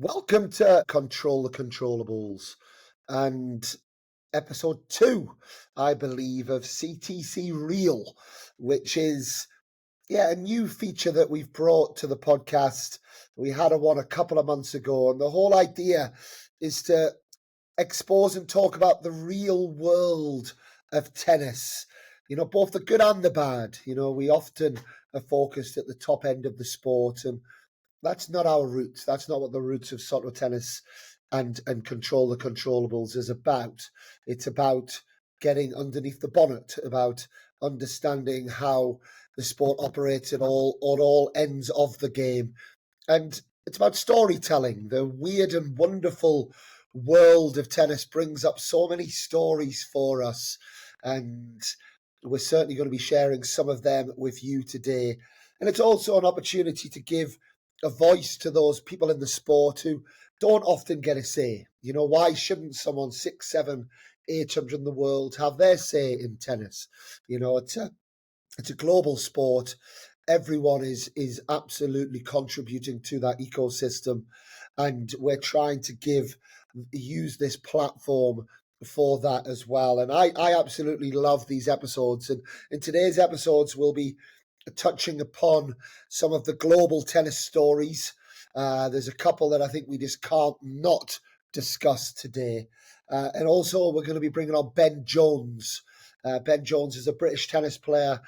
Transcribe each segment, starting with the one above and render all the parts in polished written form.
Welcome to Control the Controllables and episode 2, I believe, of CTC Real, which is a new feature that we've brought to the podcast. We had one a couple of months ago, and the whole idea is to expose and talk about the real world of tennis. Both the good and the bad. We often are focused at the top end of the sport, and that's not our roots. That's not what the roots of soccer tennis and Control the Controllables is about. It's about getting underneath the bonnet, about understanding how the sport operates at all ends of the game. And it's about storytelling. The weird and wonderful world of tennis brings up so many stories for us. And we're certainly going to be sharing some of them with you today. And it's also an opportunity to give a voice to those people in the sport who don't often get a say. Why shouldn't someone 6, 7, 800 in the world have their say in tennis? It's a global sport. Everyone is absolutely contributing to that ecosystem, and we're trying to use this platform for that as well. And I absolutely love these episodes. And in today's episodes, we'll be touching upon some of the global tennis stories. There's a couple that I think we just can't not discuss today. And also we're going to be bringing on Ben Jones. Ben Jones is a British tennis player.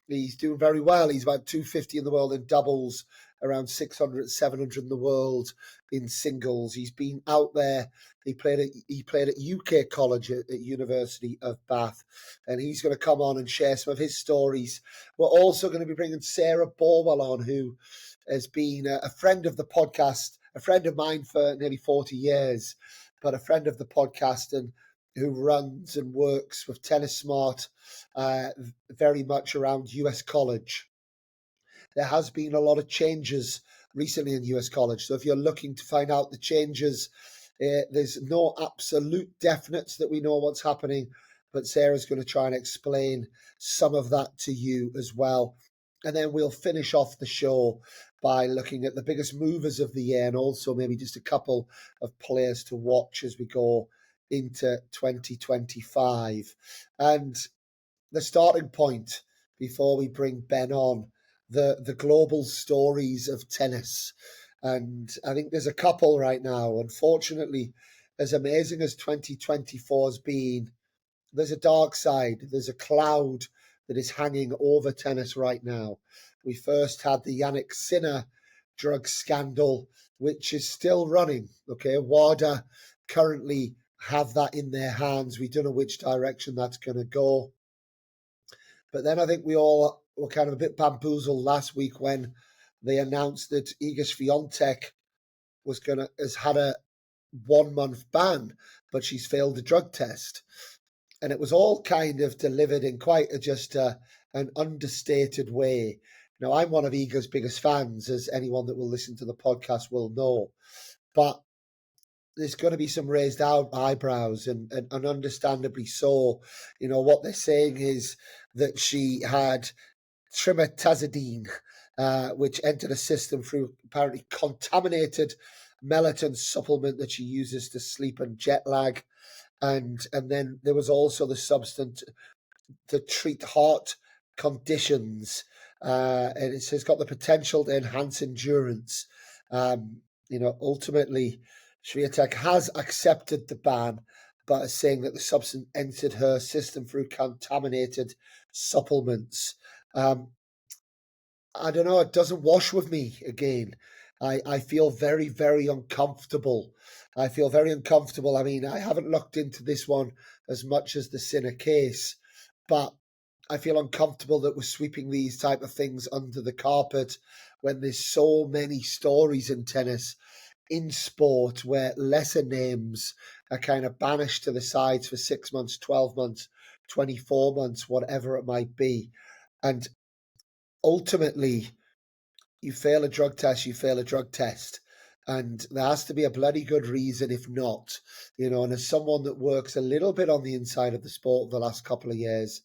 He's doing very well. He's about 250 in the world in doubles, around 600, 700 in the world in singles. He's been out there. He played at UK College at University of Bath, and he's going to come on and share some of his stories. We're also going to be bringing Sarah Borwell on, who has been a friend of the podcast, a friend of mine for nearly 40 years, but a friend of the podcast, and who runs and works with Tennis Smart very much around US College. There has been a lot of changes recently in US College. So if you're looking to find out the changes, there's no absolute definites that we know what's happening, but Sarah's going to try and explain some of that to you as well. And then we'll finish off the show by looking at the biggest movers of the year, and also maybe just a couple of players to watch as we go into 2025. And the starting point before we bring Ben on, the global stories of tennis. And I think there's a couple right now. Unfortunately, as amazing as 2024 has been, there's a dark side. There's a cloud that is hanging over tennis right now. We first had the Yannick Sinner drug scandal, which is still running. Okay, WADA currently have that in their hands. We don't know which direction that's going to go. But then I think we all were kind of a bit bamboozled last week when they announced that Iga Swiatek has had a 1-month ban, but she's failed the drug test. And it was all kind of delivered in quite an understated way. Now, I'm one of Iga's biggest fans, as anyone that will listen to the podcast will know. But there's going to be some raised eyebrows, and understandably so. What they're saying is that she had trimetazidine, which entered a system through apparently contaminated melatonin supplement that she uses to sleep and jet lag. And then there was also the substance to treat heart conditions, and it has got the potential to enhance endurance. Ultimately, Swiatek has accepted the ban, but is saying that the substance entered her system through contaminated supplements. I don't know, it doesn't wash with me again. I feel very, very uncomfortable. I mean, I haven't looked into this one as much as the Sinner case, but I feel uncomfortable that we're sweeping these type of things under the carpet when there's so many stories in tennis, in sport, where lesser names are kind of banished to the sides for 6 months, 12 months, 24 months, whatever it might be. And ultimately, you fail a drug test, and there has to be a bloody good reason if not. And as someone that works a little bit on the inside of the sport the last couple of years,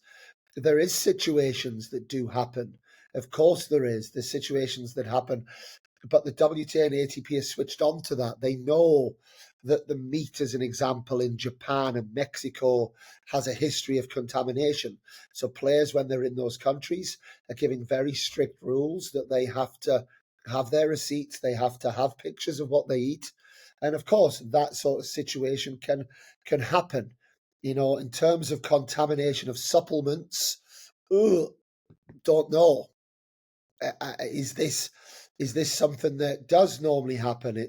there is situations that do happen. Of course there is. There's situations that happen But the WTA and ATP has switched on to that. They know that the meet, as an example, in Japan and Mexico has a history of contamination. So players, when they're in those countries, are giving very strict rules that they have to have their receipts, they have to have pictures of what they eat. And of course, that sort of situation can happen. In terms of contamination of supplements, don't know. Is this something that does normally happen?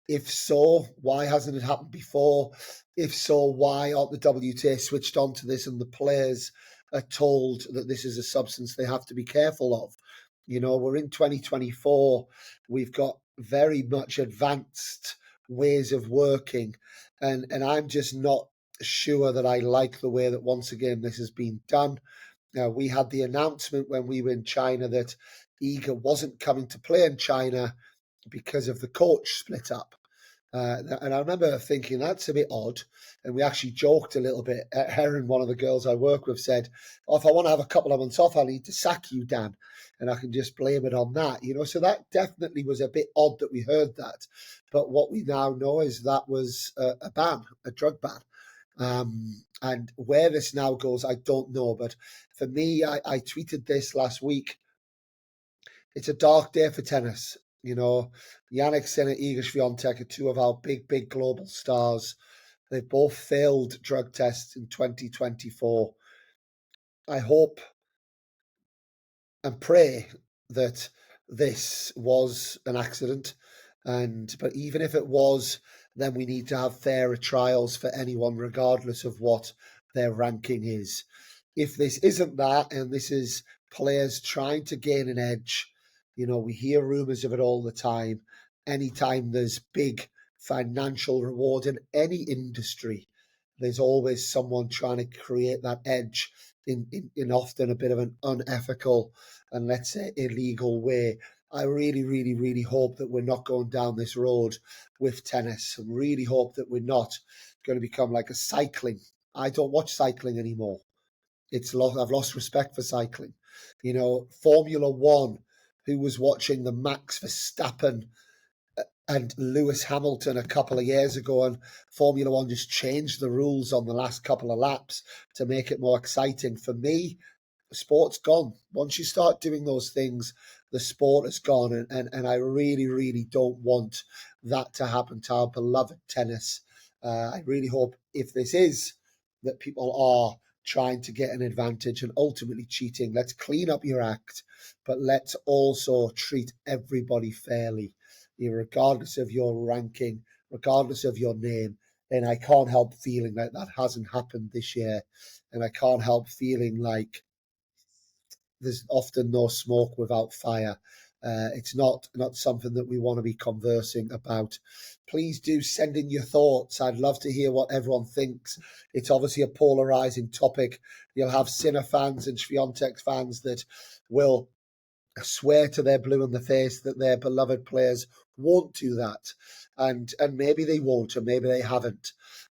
If so, why hasn't it happened before? If so, why aren't the WTA switched on to this and the players are told that this is a substance they have to be careful of? We're in 2024. We've got very much advanced ways of working, and I'm just not sure that I like the way that once again this has been done. Now, we had the announcement when we were in China that Iga wasn't coming to play in China because of the coach split up. And I remember thinking that's a bit odd. And we actually joked a little bit. Heron, one of the girls I work with, said, if I want to have a couple of months off, I'll need to sack you, Dan. And I can just blame it on that. So that definitely was a bit odd that we heard that. But what we now know is that was a ban, a drug ban. And where this now goes, I don't know. But for me, I tweeted this last week. It's a dark day for tennis. Jannik Sinner, Iga Swiatek are two of our big global stars. They've both failed drug tests in 2024. I hope and pray that this was an accident. But even if it was, then we need to have fairer trials for anyone, regardless of what their ranking is. If this isn't that, and this is players trying to gain an edge, we hear rumours of it all the time. Anytime there's big financial reward in any industry, there's always someone trying to create that edge in often a bit of an unethical and, let's say, illegal way. I really, really, really hope that we're not going down this road with tennis. I really hope that we're not going to become like a cycling. I don't watch cycling anymore. I've lost respect for cycling. Formula One, who was watching the Max Verstappen and Lewis Hamilton a couple of years ago, and Formula One just changed the rules on the last couple of laps to make it more exciting. For me, the sport's gone. Once you start doing those things, the sport is gone. And I really, really don't want that to happen to our beloved tennis. I really hope, if this is that people are trying to get an advantage and ultimately cheating, let's clean up your act, but let's also treat everybody fairly, regardless of your ranking, regardless of your name. And I can't help feeling like that hasn't happened this year. And I can't help feeling like there's often no smoke without fire. It's not something that we want to be conversing about. Please do send in your thoughts. I'd love to hear what everyone thinks. It's obviously a polarizing topic. You'll have Sinner fans and Swiatek fans that will swear to their blue in the face that their beloved players won't do that. And maybe they won't, or maybe they haven't.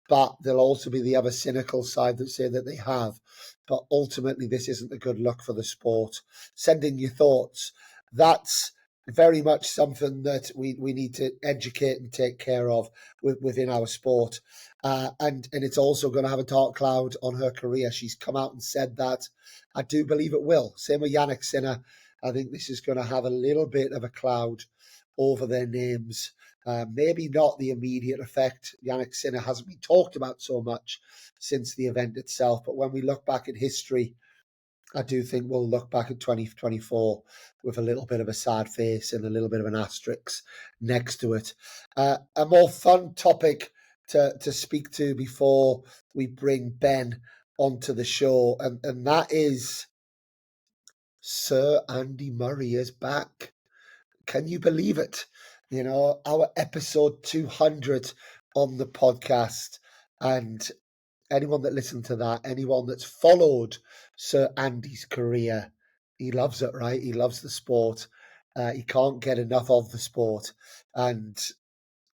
But there'll also be the other cynical side that say that they have. But ultimately, this isn't a good look for the sport. Send in your thoughts. That's very much something that we need to educate and take care of within our sport. And it's also going to have a dark cloud on her career. She's come out and said that. I do believe it will. Same with Jannik Sinner. I think this is going to have a little bit of a cloud over their names. Maybe not the immediate effect. Jannik Sinner hasn't been talked about so much since the event itself. But when we look back at history, I do think we'll look back at 2024 with a little bit of a sad face and a little bit of an asterisk next to it. A more fun topic to speak to before we bring Ben onto the show, and that is Sir Andy Murray is back. Can you believe it? Our episode 200 on the podcast. And anyone that listened to that, anyone that's followed Sir Andy's career, he loves it, right? He loves the sport. He can't get enough of the sport. And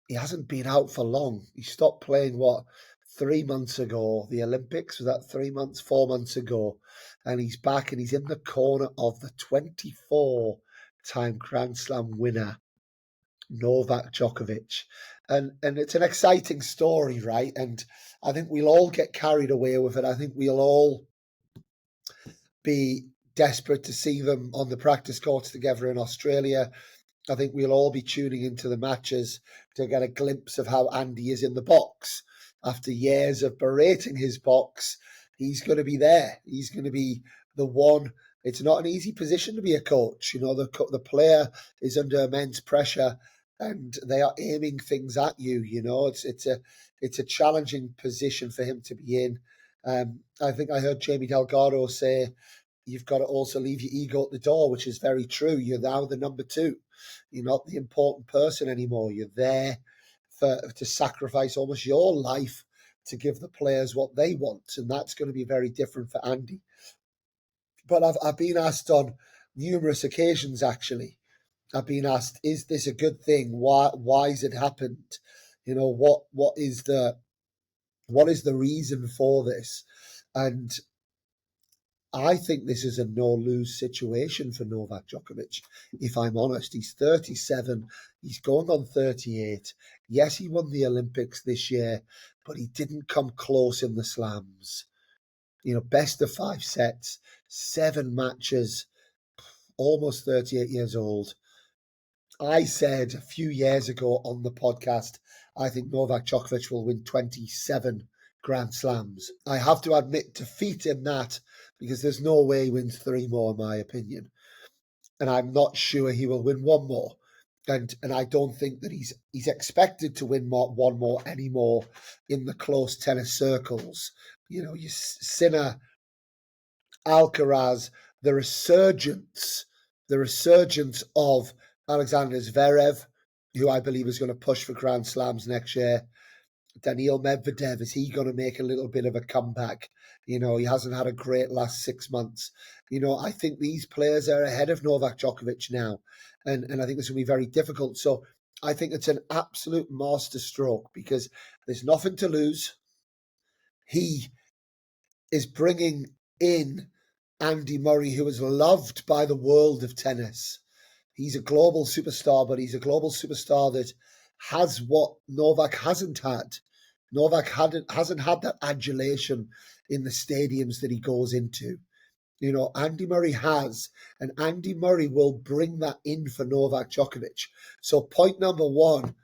he hasn't been out for long. He stopped playing, 3 months ago? The Olympics, was that 3 months, 4 months ago? And he's back and he's in the corner of the 24-time Grand Slam winner, Novak Djokovic. And it's an exciting story, right? And I think we'll all get carried away with it. I think we'll all be desperate to see them on the practice courts together in Australia. I think we'll all be tuning into the matches to get a glimpse of how Andy is in the box. After years of berating his box, he's going to be there. He's going to be the one. It's not an easy position to be a coach. You know, the player is under immense pressure, and they are aiming things at you. You know, it's a challenging position for him to be in. I think I heard Jamie Delgado say, you've got to also leave your ego at the door, which is very true. You're now the number two. You're not the important person anymore. You're there to sacrifice almost your life to give the players what they want, and that's going to be very different for Andy. But I've been asked on numerous occasions, actually. I've been asked, is this a good thing? Why has it happened? You know, what is the reason for this? And I think this is a no-lose situation for Novak Djokovic, if I'm honest. He's 37. He's going on 38. Yes, he won the Olympics this year, but he didn't come close in the slams. You know, best of 5 sets, 7 matches, almost 38 years old. I said a few years ago on the podcast, I think Novak Djokovic will win 27 Grand Slams. I have to admit defeat in that, because there's no way he wins 3 more, in my opinion. And I'm not sure he will win 1 more. And I don't think that he's expected to win 1 more anymore in the close tennis circles. You know, you Sinner, Alcaraz, the resurgence of Alexander Zverev, who I believe is going to push for Grand Slams next year. Daniil Medvedev, is he going to make a little bit of a comeback? You know, he hasn't had a great last 6 months. You know, I think these players are ahead of Novak Djokovic now. And I think this will be very difficult. So I think it's an absolute masterstroke, because there's nothing to lose. He is bringing in Andy Murray, who is loved by the world of tennis. He's a global superstar, but he's a global superstar that has what Novak hasn't had. Novak hasn't had that adulation in the stadiums that he goes into. You know, Andy Murray has, and Andy Murray will bring that in for Novak Djokovic. So point number 1,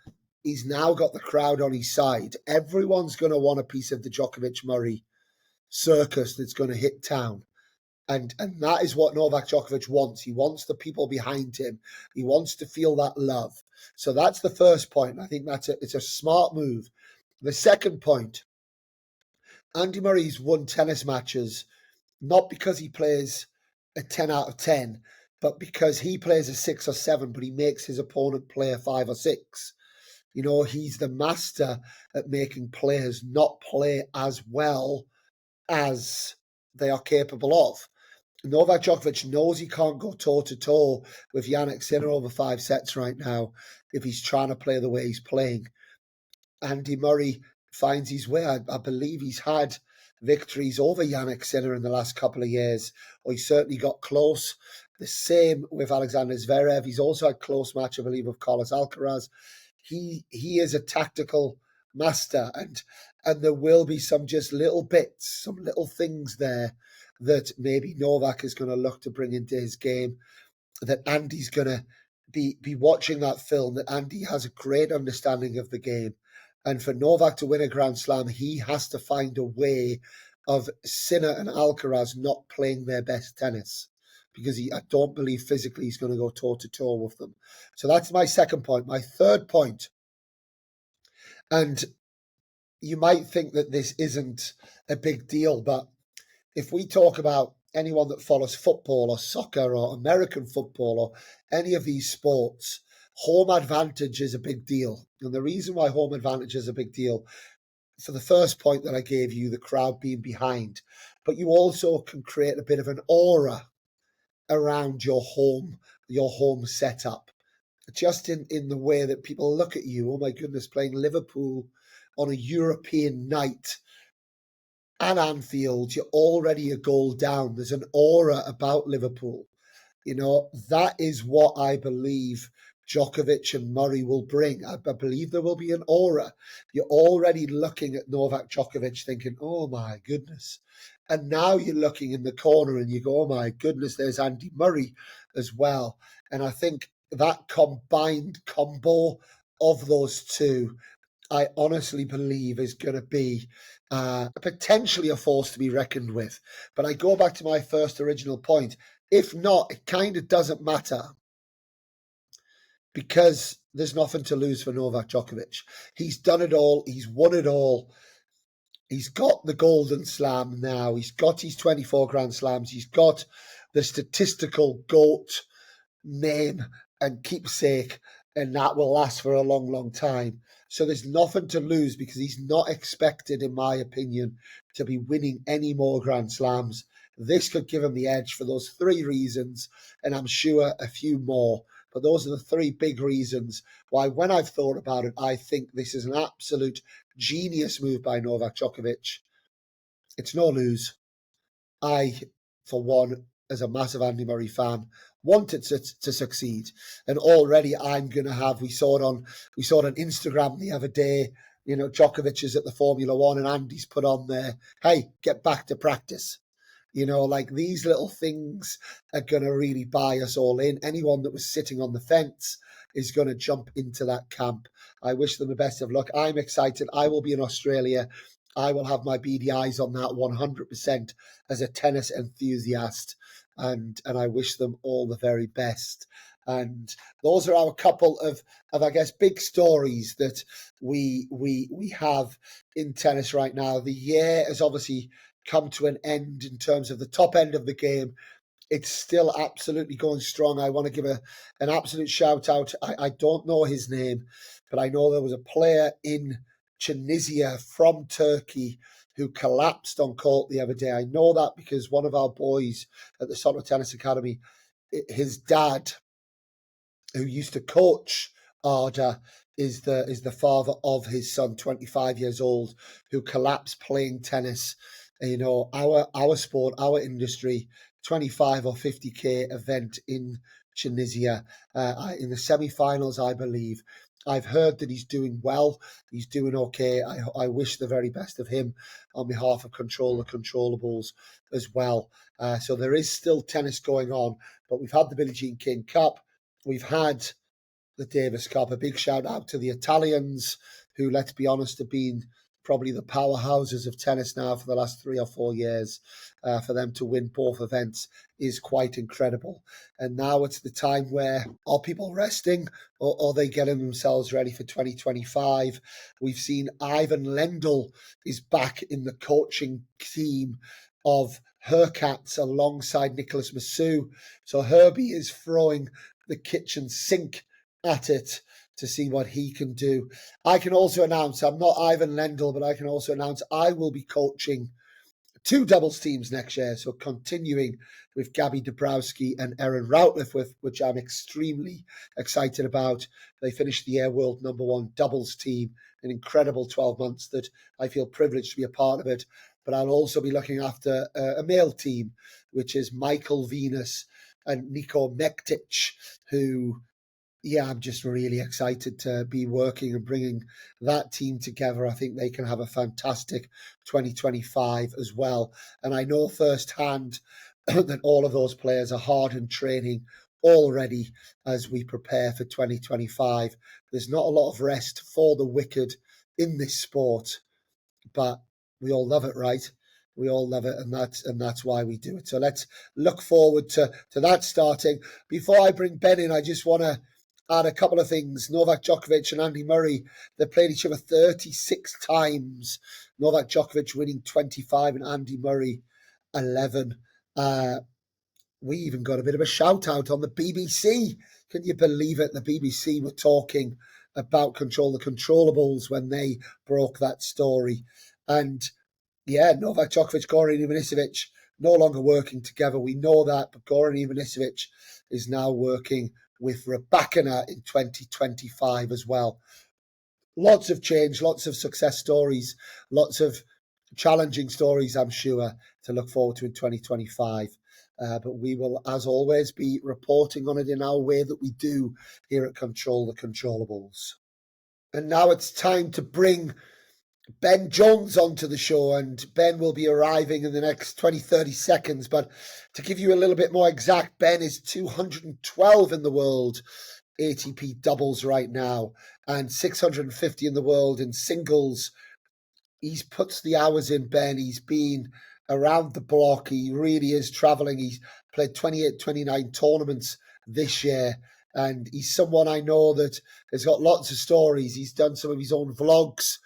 he's now got the crowd on his side. Everyone's going to want a piece of the Djokovic-Murray circus that's going to hit town. And that is what Novak Djokovic wants. He wants the people behind him. He wants to feel that love. So that's the first point. I think it's a smart move. The second point, Andy Murray's won tennis matches not because he plays a 10 out of 10, but because he plays a 6 or 7, but he makes his opponent play a 5 or 6. You know, he's the master at making players not play as well as they are capable of. Novak Djokovic knows he can't go toe-to-toe with Jannik Sinner over 5 sets right now if he's trying to play the way he's playing. Andy Murray finds his way. I believe he's had victories over Jannik Sinner in the last couple of years, or he certainly got close. The same with Alexander Zverev. He's also had close match, I believe, with Carlos Alcaraz. He is a tactical master, and there will be some just little bits, some little things there that maybe Novak is going to look to bring into his game, that Andy's going to be watching that film, that Andy has a great understanding of the game. And for Novak to win a Grand Slam, he has to find a way of Sinner and Alcaraz not playing their best tennis, because I don't believe physically he's going to go toe-to-toe with them. So that's my second point. My third point, and you might think that this isn't a big deal, but if we talk about anyone that follows football or soccer or American football or any of these sports, home advantage is a big deal. And the reason why home advantage is a big deal, for the first point that I gave you, the crowd being behind, but you also can create a bit of an aura around your home setup. Just in the way that people look at you. Oh my goodness, playing Liverpool on a European night at Anfield, you're already a goal down. There's an aura about Liverpool. You know, that is what I believe Djokovic and Murray will bring. I believe there will be an aura. You're already looking at Novak Djokovic thinking, oh my goodness. And now you're looking in the corner and you go, oh my goodness, there's Andy Murray as well. And I think that combined combo of those two, I honestly believe is going to be potentially a force to be reckoned with. But I go back to my first original point. If not, it kind of doesn't matter, because there's nothing to lose for Novak Djokovic. He's done it all. He's won it all. He's got the Golden Slam now. He's got his 24 Grand Slams. He's got the statistical GOAT name and keepsake, and that will last for a long, long time. So there's nothing to lose, because he's not expected, in my opinion, to be winning any more Grand Slams. This could give him the edge for those three reasons, and I'm sure a few more. But those are the three big reasons why, when I've thought about it, I think this is an absolute genius move by Novak Djokovic. It's no lose. I, for one, as a massive Andy Murray fan, wanted to succeed. And already I'm going to have, we saw it on Instagram the other day, you know, Djokovic is at the Formula One and Andy's put on there, hey, get back to practice. You know, like, these little things are going to really buy us all in. Anyone that was sitting on the fence is going to jump into that camp. I wish them the best of luck. I'm excited. I will be in Australia. I will have my beady eyes on that 100% as a tennis enthusiast. And I wish them all the very best. And those are our couple of I guess, big stories that we have in tennis right now. The year has obviously come to an end in terms of the top end of the game. It's still absolutely going strong. I want to give an absolute shout out. I don't know his name, but I know there was a player in Tunisia from Turkey who collapsed on court the other day. I know that because one of our boys at the Soccer Tennis Academy, his dad, who used to coach Arda, is the father of his son, 25 years old, who collapsed playing tennis. You know, our sport, our industry, 25 or 50k event in Tunisia, in the semi-finals, I believe. I've heard that he's doing well. He's doing okay. I wish the very best of him on behalf of Control the Controllables as well. So there is still tennis going on, but we've had the Billie Jean King Cup. We've had the Davis Cup. A big shout out to the Italians, who, let's be honest, have been probably the powerhouses of tennis now for the last 3 or 4 years. For them to win both events is quite incredible. And now it's the time where, are people resting, or are they getting themselves ready for 2025? We've seen Ivan Lendl is back in the coaching team of Hurkacz alongside Nicholas Massou. So Herbie is throwing the kitchen sink at it to see what he can do. I can also announce, I'm not Ivan Lendl, but I can also announce I will be coaching 2 doubles teams next year. So continuing with Gabby Dabrowski and Erin Routliffe, which I'm extremely excited about. They finished the year world #1 doubles team, an incredible 12 months that I feel privileged to be a part of it. But I'll also be looking after a male team, which is Michael Venus and Nico Mektic, who, yeah, I'm just really excited to be working and bringing that team together. I think they can have a fantastic 2025 as well. And I know firsthand that all of those players are hard in training already as we prepare for 2025. There's not a lot of rest for the wicked in this sport, but we all love it, right? We all love it, and that's why we do it. So let's look forward to that starting. Before I bring Ben in, I just want to add a couple of things. Novak Djokovic and Andy Murray, they played each other 36 times. Novak Djokovic winning 25 and Andy Murray 11. We even got a bit of a shout out on the BBC. Can you believe it? The BBC were talking about Control the Controllables when they broke that story. And yeah, Novak Djokovic, Goran Ivanisevic no longer working together. We know that, but Goran Ivanisevic is now working with Rybakina in 2025 as well. Lots of change, lots of success stories, lots of challenging stories, I'm sure, to look forward to in 2025. but we will, as always, be reporting on it in our way that we do here at Control the Controllables. And now it's time to bring Ben Jones onto the show, and Ben will be arriving in the next 20-30 seconds. But to give you a little bit more exact, Ben is 212 in the world ATP doubles right now, and 650 in the world in singles. He's puts the hours in, Ben. He's been around the block. He really is traveling. He's played 28, 29 tournaments this year. And he's someone I know that has got lots of stories. He's done some of his own vlogs.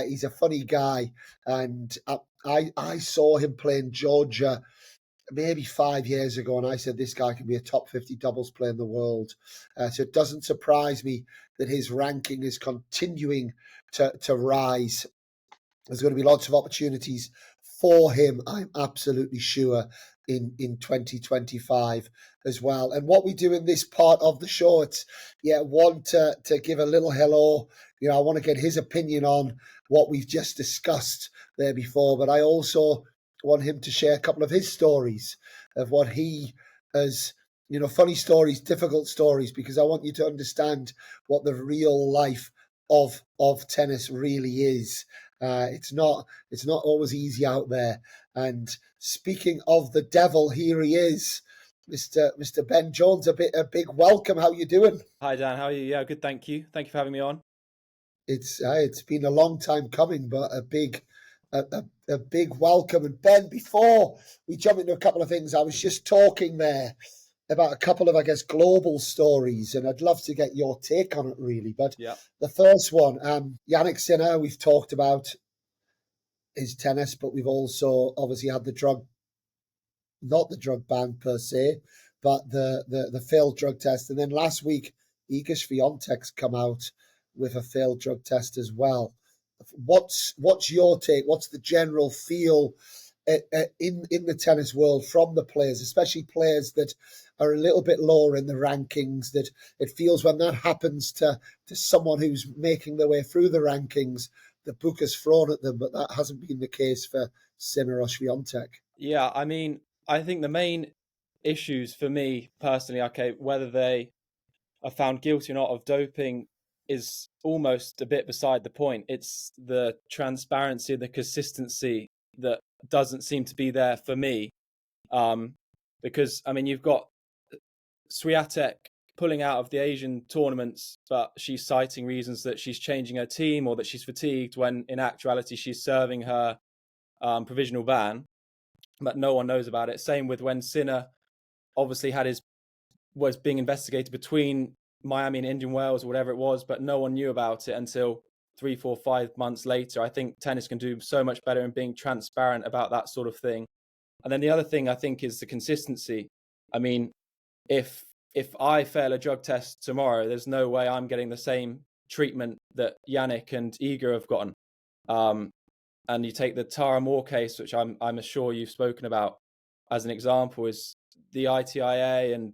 He's a funny guy. And I saw him playing Georgia maybe 5 years ago, and I said, this guy can be a top 50 doubles player in the world. So it doesn't surprise me that his ranking is continuing to rise. There's going to be lots of opportunities for him, I'm absolutely sure, in 2025 as well. And what we do in this part of the show, it's want to give a little hello. I want to get his opinion on what we've just discussed there before, but I also want him to share a couple of his stories of what he has, funny stories, difficult stories, because I want you to understand what the real life of tennis really is. It's not always easy out there. And speaking of the devil, here he is, Mr. Ben Jones. A big welcome. How you doing? Hi Dan, how are you? Yeah, good. Thank you. Thank you for having me on. It's been a long time coming, but a big welcome. And Ben, before we jump into a couple of things, I was just talking there about a couple of, I guess, global stories, and I'd love to get your take on it, really. But The first one, Jannik Sinner, we've talked about his tennis, but we've also obviously had not the drug ban per se, but the failed drug test. And then last week, Iga Swiatek's come out with a failed drug test as well. What's your take? What's the general feel in the tennis world from the players, especially players that are a little bit lower in the rankings, that it feels when that happens to someone who's making their way through the rankings, the book is thrown at them, but that hasn't been the case for Sinner or Swiatek. Yeah, I mean, I think the main issues for me personally, whether they are found guilty or not of doping is almost a bit beside the point. It's the transparency, the consistency that doesn't seem to be there for me. Because, I mean, you've got Swiatek pulling out of the Asian tournaments, but she's citing reasons that she's changing her team or that she's fatigued, when in actuality she's serving her provisional ban, but no one knows about it. Same with when Sinner obviously was being investigated between Miami and Indian Wells or whatever it was, but no one knew about it until 3, 4, 5 months later. I think tennis can do so much better in being transparent about that sort of thing. And then the other thing I think is the consistency. I mean, if I fail a drug test tomorrow, there's no way I'm getting the same treatment that Jannik and Iga have gotten. And you take the Tara Moore case, which I'm sure you've spoken about as an example, is the ITIA and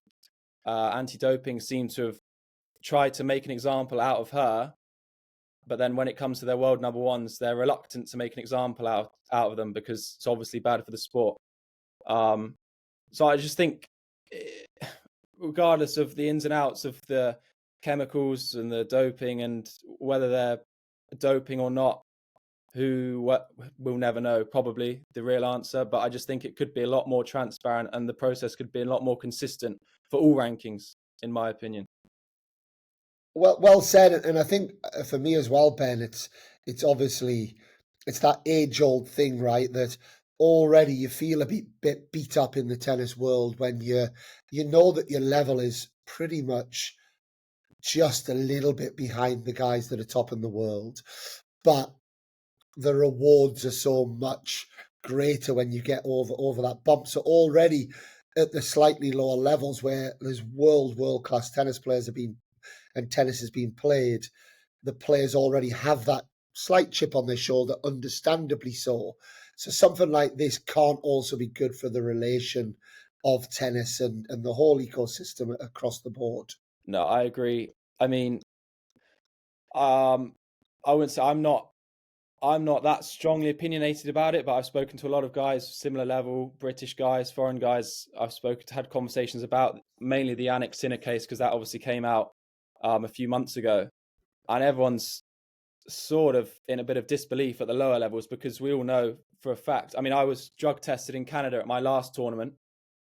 anti-doping seem to have tried to make an example out of her, but then when it comes to their world number ones, they're reluctant to make an example out of them because it's obviously bad for the sport. So I just think, regardless of the ins and outs of the chemicals and the doping and whether they're doping or not, we'll never know, probably the real answer. But I just think it could be a lot more transparent and the process could be a lot more consistent for all rankings, in my opinion. Well said. And I think for me as well, Ben, it's obviously, it's that age-old thing, right, that already you feel a bit beat up in the tennis world when you know that your level is pretty much just a little bit behind the guys that are top in the world. But the rewards are so much greater when you get over that bump. So already at the slightly lower levels where there's world-class tennis players have been, and tennis has been played, the players already have that slight chip on their shoulder, understandably so. So something like this can't also be good for the relation of tennis and the whole ecosystem across the board. No, I agree. I mean, I wouldn't say I'm not I'm not that strongly opinionated about it, but I've spoken to a lot of guys, similar level, British guys, foreign guys. I've had conversations about mainly the Jannik Sinner case, because that obviously came out a few months ago, and everyone's sort of in a bit of disbelief at the lower levels, because we all know for a fact. I mean, I was drug tested in Canada at my last tournament,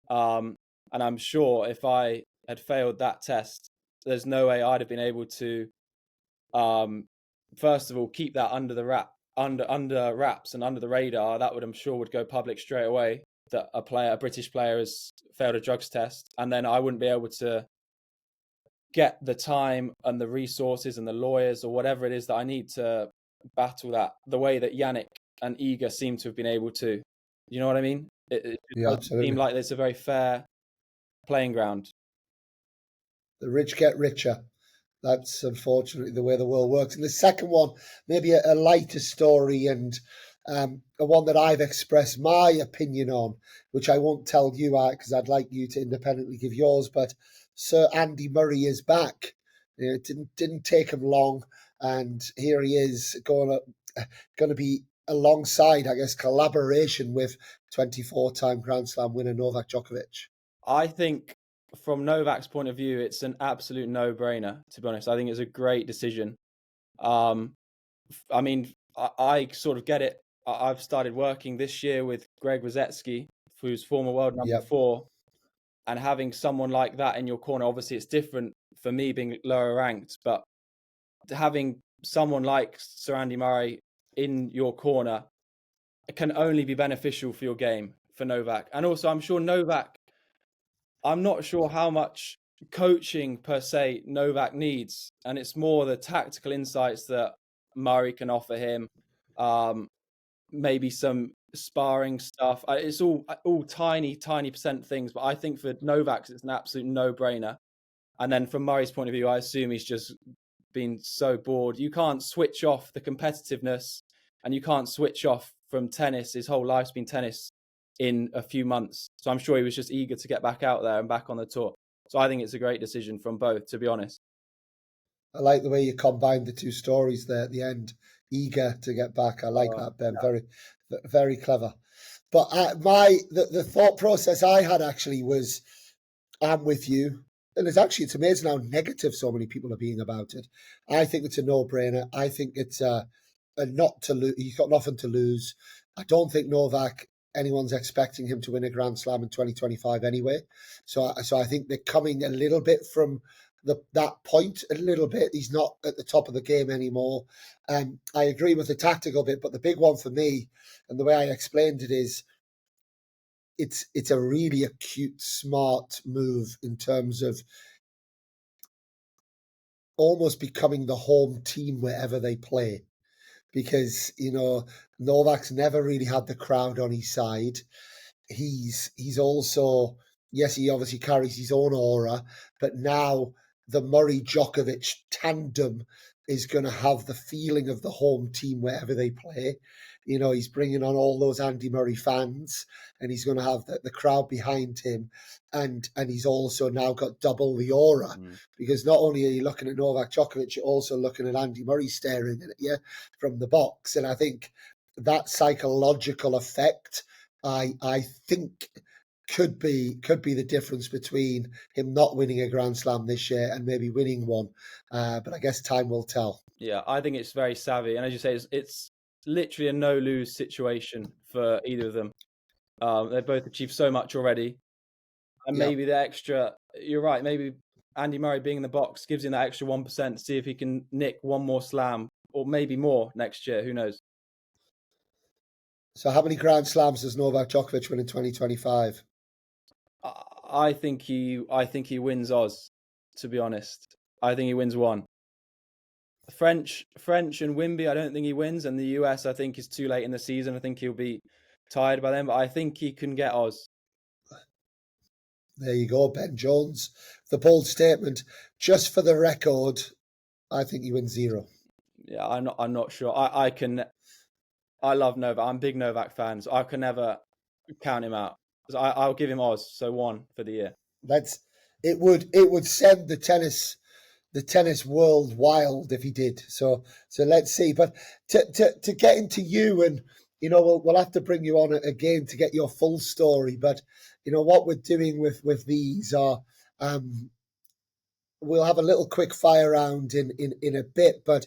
and I'm sure if I had failed that test, there's no way I'd have been able to, first of all, keep that under wraps and under the radar. That I'm sure would go public straight away, that a British player has failed a drugs test, and then I wouldn't be able to get the time and the resources and the lawyers or whatever it is that I need to battle that the way that Jannik and Iga seem to have been able to. You know what I mean? It doesn't seem like it's a very fair playing ground. The rich get richer. That's unfortunately the way the world works. And the second one, maybe a lighter story, and a one that I've expressed my opinion on, which I won't tell you because I'd like you to independently give yours. But Sir Andy Murray is back. It didn't take him long, and here he is going to be alongside, I guess, collaboration with 24-time Grand Slam winner Novak Djokovic. I think from Novak's point of view, it's an absolute no-brainer, to be honest. I think it's a great decision. I mean, I sort of get it. I've started working this year with Greg Rosetsky, who's former world number 4. And having someone like that in your corner, obviously it's different for me being lower ranked, but having someone like Sir Andy Murray in your corner can only be beneficial for your game, for Novak. And also, I'm not sure how much coaching per se Novak needs, and it's more the tactical insights that Murray can offer him, maybe some sparring stuff. It's all tiny percent things, but I think for Novak it's an absolute no-brainer. And then from Murray's point of view, I assume he's just been so bored. You can't switch off the competitiveness, and you can't switch off from tennis. His whole life's been tennis in a few months, so I'm sure he was just eager to get back out there and back on the tour. So I think it's a great decision from both, to be honest. I like the way you combined the two stories there at the end. Eager to get back. I like that, Ben. Yeah. Very, very clever. But the thought process I had actually was, I'm with you. And it's amazing how negative so many people are being about it. I think it's a no-brainer. I think it's a not to lose. He's got nothing to lose. I don't think Novak, anyone's expecting him to win a Grand Slam in 2025 anyway. So I think they're coming a little bit from that point a little bit. He's not at the top of the game anymore. I agree with the tactical bit, but the big one for me, and the way I explained it is, it's a really acute, smart move in terms of almost becoming the home team wherever they play. Because, Novak's never really had the crowd on his side. He's also, yes, he obviously carries his own aura, but now the Murray-Djokovic tandem is going to have the feeling of the home team wherever they play. He's bringing on all those Andy Murray fans, and he's going to have the crowd behind him. And he's also now got double the aura, because not only are you looking at Novak Djokovic, you're also looking at Andy Murray staring at you from the box. And I think that psychological effect, I think, could be the difference between him not winning a Grand Slam this year and maybe winning one. But I guess time will tell. Yeah, I think it's very savvy. And as you say, it's literally a no-lose situation for either of them. They've both achieved so much already. And maybe the extra, you're right, maybe Andy Murray being in the box gives him that extra 1% to see if he can nick one more slam or maybe more next year. Who knows? So how many Grand Slams does Novak Djokovic win in 2025? I think he wins Oz, to be honest. I think he wins one. French and Wimby, I don't think he wins. And the US, I think, is too late in the season. I think he'll be tired by then, but I think he can get Oz. There you go, Ben Jones. The bold statement. Just for the record, I think he wins 0. Yeah, I'm not sure. I love Novak. I'm a big Novak fan, so I can never count him out. So I'll give him Oz, so 1 for the year. It would send the tennis the tennis world wild if he did. So let's see. But to get into you, and we'll have to bring you on again to get your full story. But what we're doing with these are we'll have a little quick fire round in a bit. But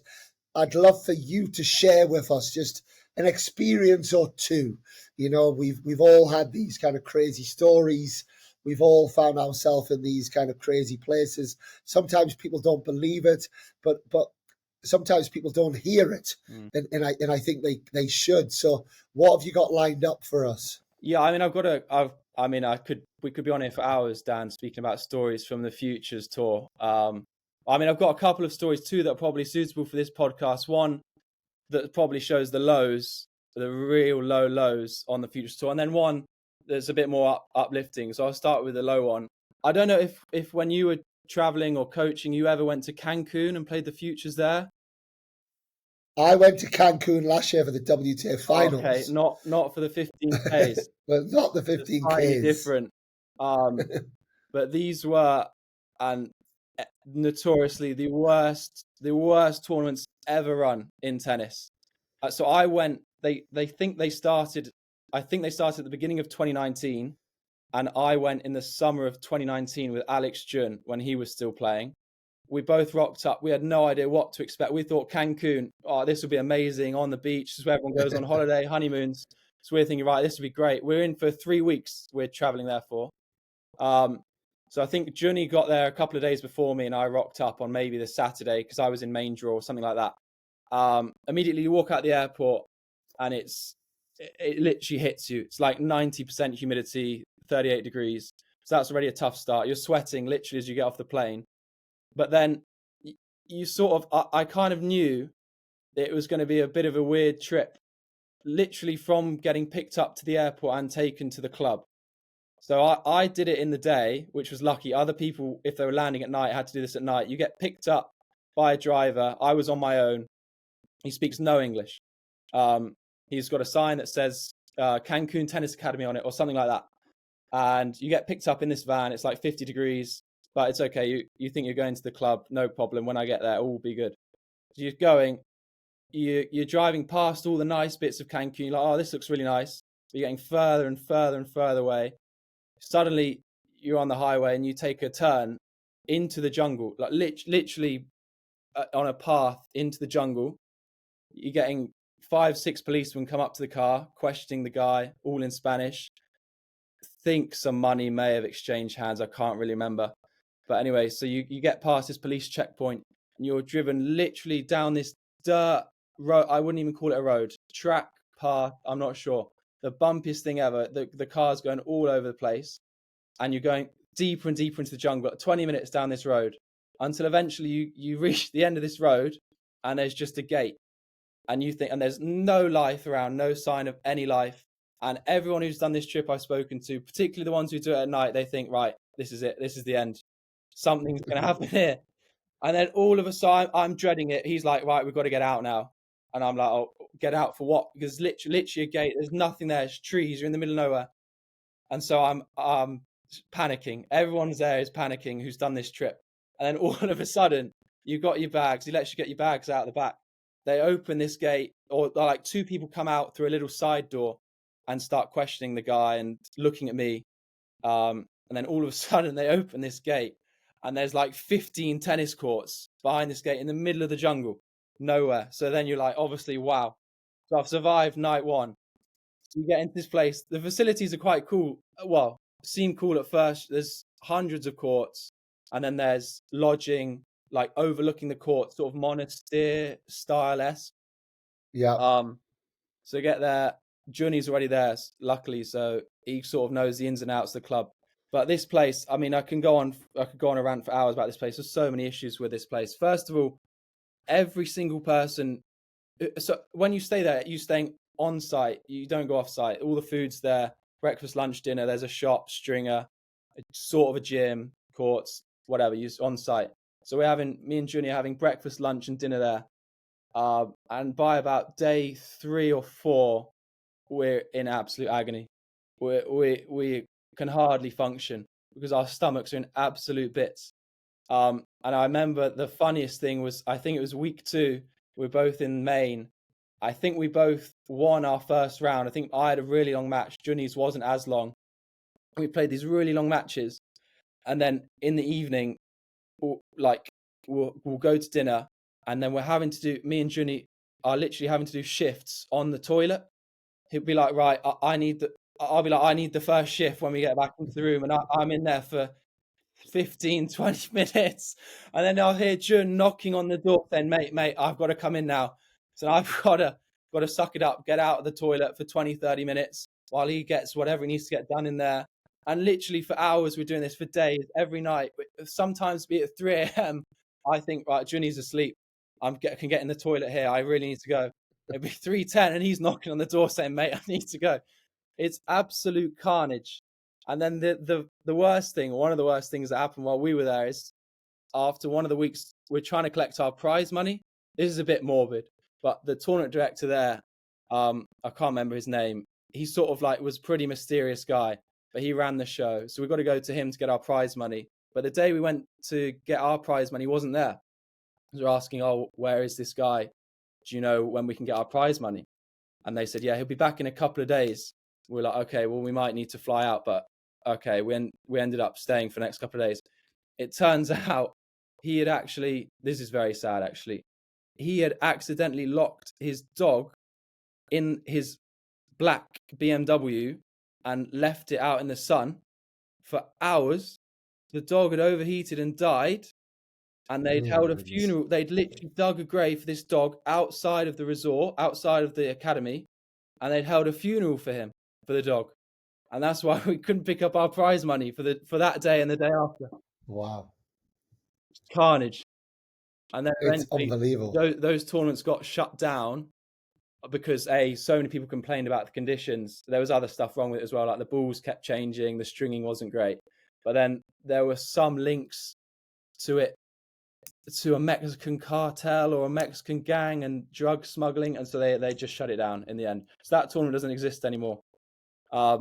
I'd love for you to share with us just an experience or two. We've all had these kind of crazy stories. We've all found ourselves in these kind of crazy places. Sometimes people don't believe it, but sometimes people don't hear it, and I think they should. So, what have you got lined up for us? Yeah, I mean, we could be on here for hours, Dan, speaking about stories from the Futures Tour. I mean, I've got a couple of stories too that are probably suitable for this podcast. One that probably shows the lows, the real low lows on the Futures Tour, and then one that's a bit more uplifting. So I'll start with the low one. I don't know if when you were traveling or coaching, you ever went to Cancun and played the Futures there. I went to Cancun last year for the WTA finals. Okay, not for the 15Ks. Well, not the 15Ks. Slightly different. But these were, and notoriously the worst tournaments ever run in tennis. So I went. I think they started at the beginning of 2019, and I went in the summer of 2019 with Alex Jun when he was still playing. We both rocked up. We had no idea what to expect. We thought Cancun, this will be amazing on the beach. This is where everyone goes on holiday, honeymoons. So we're thinking, right, this will be great. We're in for 3 weeks. We're traveling there for. So I think Juni got there a couple of days before me, and I rocked up on maybe the Saturday because I was in main draw or something like that. Immediately you walk out the airport, and it literally hits you. It's like 90% humidity, 38 degrees. So that's already a tough start. You're sweating literally as you get off the plane. But then you sort of, I kind of knew that it was going to be a bit of a weird trip, literally from getting picked up to the airport and taken to the club. So I did it in the day, which was lucky. Other people, if they were landing at night, had to do this at night. You get picked up by a driver. I was on my own. He speaks no English. He's got a sign that says Cancun Tennis Academy on it or something like that. And you get picked up in this van. It's like 50 degrees. But it's okay. You think you're going to the club, no problem. When I get there, all will be good. So you're going, you're driving past all the nice bits of Cancun. You're like, oh, this looks really nice. You're getting further and further and further away. Suddenly, you're on the highway and you take a turn into the jungle, like literally on a path into the jungle. You're getting 5-6 policemen come up to the car, questioning the guy, all in Spanish. Think some money may have exchanged hands. I can't really remember. But anyway, so you get past this police checkpoint and you're driven literally down this dirt road. I wouldn't even call it a road. Track, path, I'm not sure. The bumpiest thing ever. The car's going all over the place. And you're going deeper and deeper into the jungle, 20 minutes down this road, until eventually you reach the end of this road and there's just a gate. And you think, and there's no life around, no sign of any life. And everyone who's done this trip I've spoken to, particularly the ones who do it at night, they think, right, this is it. This is the end. Something's going to happen here. And then all of a sudden, I'm dreading it. He's like, right, we've got to get out now. And I'm like, oh, get out for what? Because literally a gate, there's nothing there. It's trees. You're in the middle of nowhere. And so I'm panicking. Everyone's there is panicking who's done this trip. And then all of a sudden, you've got your bags. He lets you get your bags out the back. They open this gate, or like 2 people come out through a little side door and start questioning the guy and looking at me. And then all of a sudden, they open this gate. And there's like 15 tennis courts behind this gate in the middle of the jungle, nowhere. So then you're like, obviously, wow. So I've survived night 1. So you get into this place. The facilities are quite cool. Well, seem cool at first. There's hundreds of courts. And then there's lodging, like overlooking the court, sort of monastery style-esque. Yeah. So get there. Juni's already there, luckily. So he sort of knows the ins and outs of the club. But this place, I mean, I could go on a rant for hours about this place. There's so many issues with this place. First of all, every single person. So when you stay there, you're staying on site. You don't go off site. All the food's there. Breakfast, lunch, dinner. There's a shop, stringer, sort of a gym, courts, whatever. You're on site. So me and Juni are having breakfast, lunch, and dinner there. And by about day 3 or 4, we're in absolute agony. We can hardly function because our stomachs are in absolute bits. And I remember the funniest thing was, I think it was week 2. We're both in Maine. I think we both won our first round. I think I had a really long match. Juni's wasn't as long. We played these really long matches, and then in the evening, we'll go to dinner, and then me and Juni are literally having to do shifts on the toilet. He'll be like, right, I'll be like, I need the first shift when we get back into the room, and I'm in there for 15, 20 minutes. And then I'll hear Jun knocking on the door saying, mate, I've got to come in now. So I've got to suck it up, get out of the toilet for 20, 30 minutes while he gets whatever he needs to get done in there. And literally for hours, we're doing this for days, every night. Sometimes be at 3 a.m. I think, right, Juni's asleep. I can get in the toilet here. I really need to go. It'd be 3:10 and he's knocking on the door saying, mate, I need to go. It's absolute carnage. And then the worst thing, one of the worst things that happened while we were there is, after one of the weeks, we're trying to collect our prize money. This is a bit morbid, but the tournament director there, I can't remember his name. He sort of like was a pretty mysterious guy, but he ran the show. So we've got to go to him to get our prize money. But the day we went to get our prize money, he wasn't there. We're asking, oh, where is this guy? Do you know when we can get our prize money? And they said, yeah, he'll be back in a couple of days. We're like, okay, well, we might need to fly out, but okay, we ended up staying for the next couple of days. It turns out he had actually, this is very sad actually, he had accidentally locked his dog in his black BMW and left it out in the sun for hours. The dog had overheated and died, and they'd held a funeral. They'd literally dug a grave for this dog outside of the resort, outside of the academy, and they'd held a funeral for him, for the dog. And that's why we couldn't pick up our prize money for that day and the day after. Wow. Carnage. And then it's unbelievable. Those tournaments got shut down because so many people complained about the conditions. There was other stuff wrong with it as well, like the balls kept changing, the stringing wasn't great. But then there were some links to it, to a Mexican cartel or a Mexican gang and drug smuggling, and so they just shut it down in the end. So that tournament doesn't exist anymore. But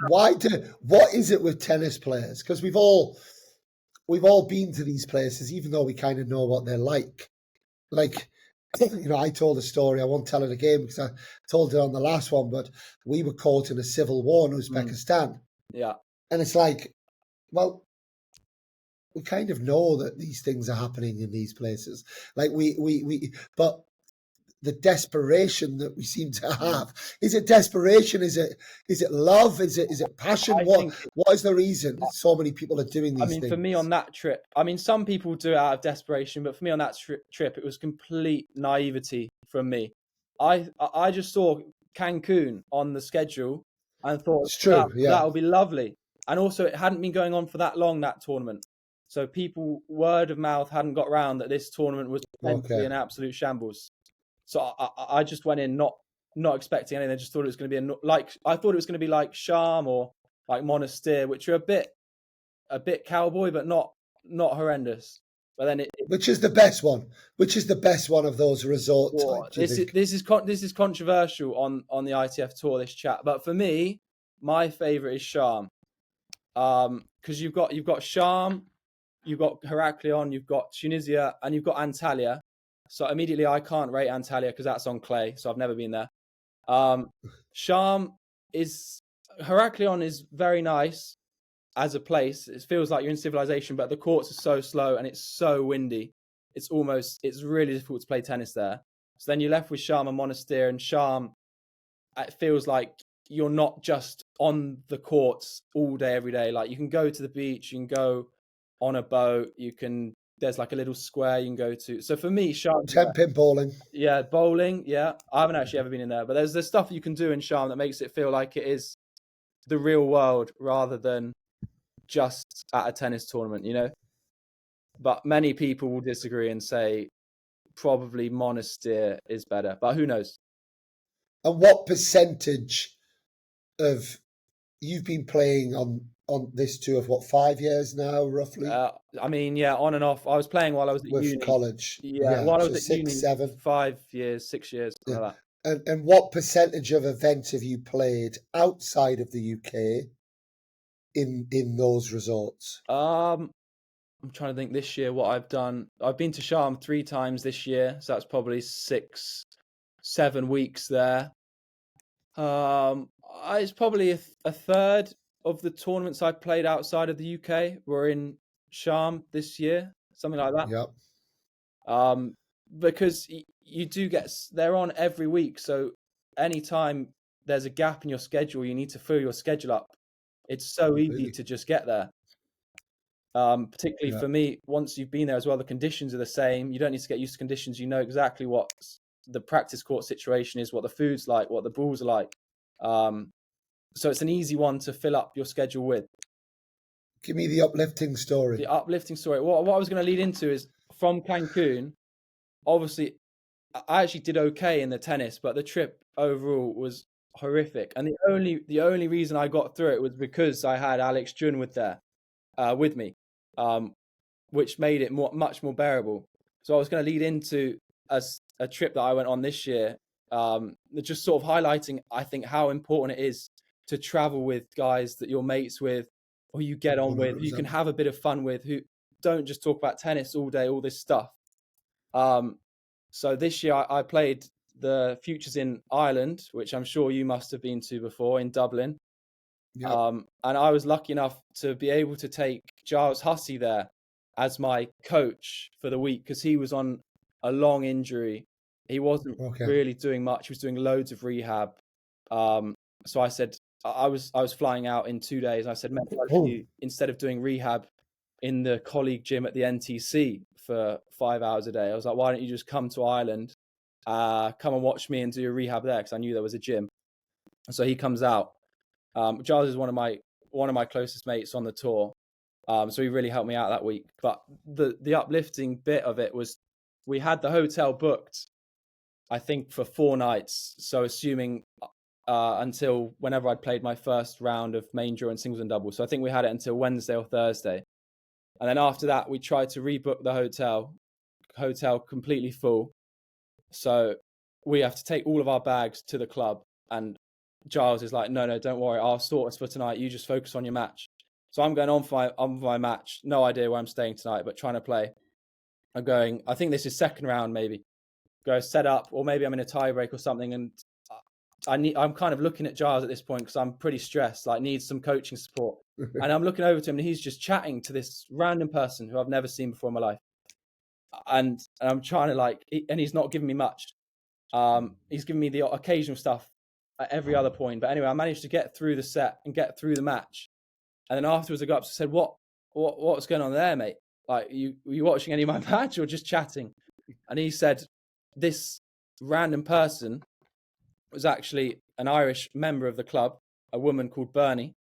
what is it with tennis players? Because we've all been to these places, even though we kind of know what they're like. Like, I told a story. I won't tell it again because I told it on the last one. But we were caught in a civil war in Uzbekistan. Yeah, and it's like, well, we kind of know that these things are happening in these places. Like but the desperation that we seem to have, is it desperation? Is it love? Is it passion? What is the reason so many people are doing these things? For me on that trip, some people do it out of desperation, but for me on that trip, it was complete naivety from me. I just saw Cancun on the schedule and thought, it's true, that would be lovely. And also it hadn't been going on for that long, that tournament. So people, word of mouth hadn't got around that this tournament was potentially an absolute shambles. So I just went in not expecting anything. I just thought it was going to be I thought it was going to be like Sharm or like Monastir, which are a bit cowboy, but not horrendous. But then which is the best one? Which is the best one of those resort types? This is controversial on the ITF tour, this chat. But for me, my favorite is Sharm, because you've got Sharm, you've got Heraklion, you've got Tunisia, and you've got Antalya. So immediately I can't rate Antalya because that's on clay, so I've never been there. Heraklion is very nice as a place. It feels like you're in civilization, but the courts are so slow and it's so windy. It's really difficult to play tennis there. So then you're left with Sharm and Monastir, and Sharm, it feels like you're not just on the courts all day, every day. Like you can go to the beach, you can go on a boat, there's like a little square you can go to. So for me, Sharm, 10-pin bowling. Yeah, bowling. Yeah, I haven't actually ever been in there, but there's stuff you can do in Sharm that makes it feel like it is the real world rather than just at a tennis tournament, But many people will disagree and say probably Monastir is better, but who knows? And what percentage of you've been playing on this tour of 5 years now, roughly? On and off. I was playing while I was at uni. College. Yeah, while I was at uni, 7. 5 years, 6 years, something like that. And what percentage of events have you played outside of the UK in those resorts? I'm trying to think this year what I've done. I've been to Sharm 3 times this year, so that's probably 6-7 weeks there. It's probably a third of the tournaments I played outside of the UK were in Sharm this year, something like that. Yep. Because you do they're on every week, so anytime there's a gap in your schedule, you need to fill your schedule up. It's so easy to just get there. Particularly for me, once you've been there as well, the conditions are the same. You don't need to get used to conditions. You know exactly what the practice court situation is, what the food's like, what the balls are like. So it's an easy one to fill up your schedule with. Give me the uplifting story. The uplifting story. What I was going to lead into is from Cancun. Obviously, I actually did okay in the tennis, but the trip overall was horrific. And the only reason I got through it was because I had Alex Jun with me, which made it much more bearable. So I was going to lead into a trip that I went on this year, just sort of highlighting, I think, how important it is to travel with guys that you're mates with, or you get on 100%. With, you can have a bit of fun with, who don't just talk about tennis all day, all this stuff. So this year I played the Futures in Ireland, which I'm sure you must have been to before, in Dublin. Yep. And I was lucky enough to be able to take Giles Hussey there as my coach for the week, because he was on a long injury. He wasn't really doing much. He was doing loads of rehab. So I said, I was flying out in 2 days. I said, mate, instead of doing rehab in the colleague gym at the NTC for 5 hours a day, I was like, why don't you just come to Ireland, come and watch me and do a rehab there? Because I knew there was a gym. And so he comes out. Giles is one of my closest mates on the tour, so he really helped me out that week. But the uplifting bit of it was, we had the hotel booked, I think, for 4 nights. So assuming until whenever I'd played my first round of main draw and singles and doubles. So I think we had it until Wednesday or Thursday, and then after that we tried to rebook the hotel completely full. So we have to take all of our bags to the club, and Giles is like, no, don't worry, I'll sort us for tonight. You just focus on your match. So I'm going on for my match. No idea where I'm staying tonight, but trying to play. I'm going, I think this is second round, maybe. Go set up, or maybe I'm in a tiebreak or something. And I'm kind of looking at Giles at this point because I'm pretty stressed, like needs some coaching support. And I'm looking over to him and he's just chatting to this random person who I've never seen before in my life. And I'm trying to and he's not giving me much. He's giving me the occasional stuff at every other point. But anyway, I managed to get through the set and get through the match. And then afterwards I got up and said, what's going on there, mate? Like, you watching any of my match or just chatting? And he said, this random person was actually an Irish member of the club, a woman called Bernie.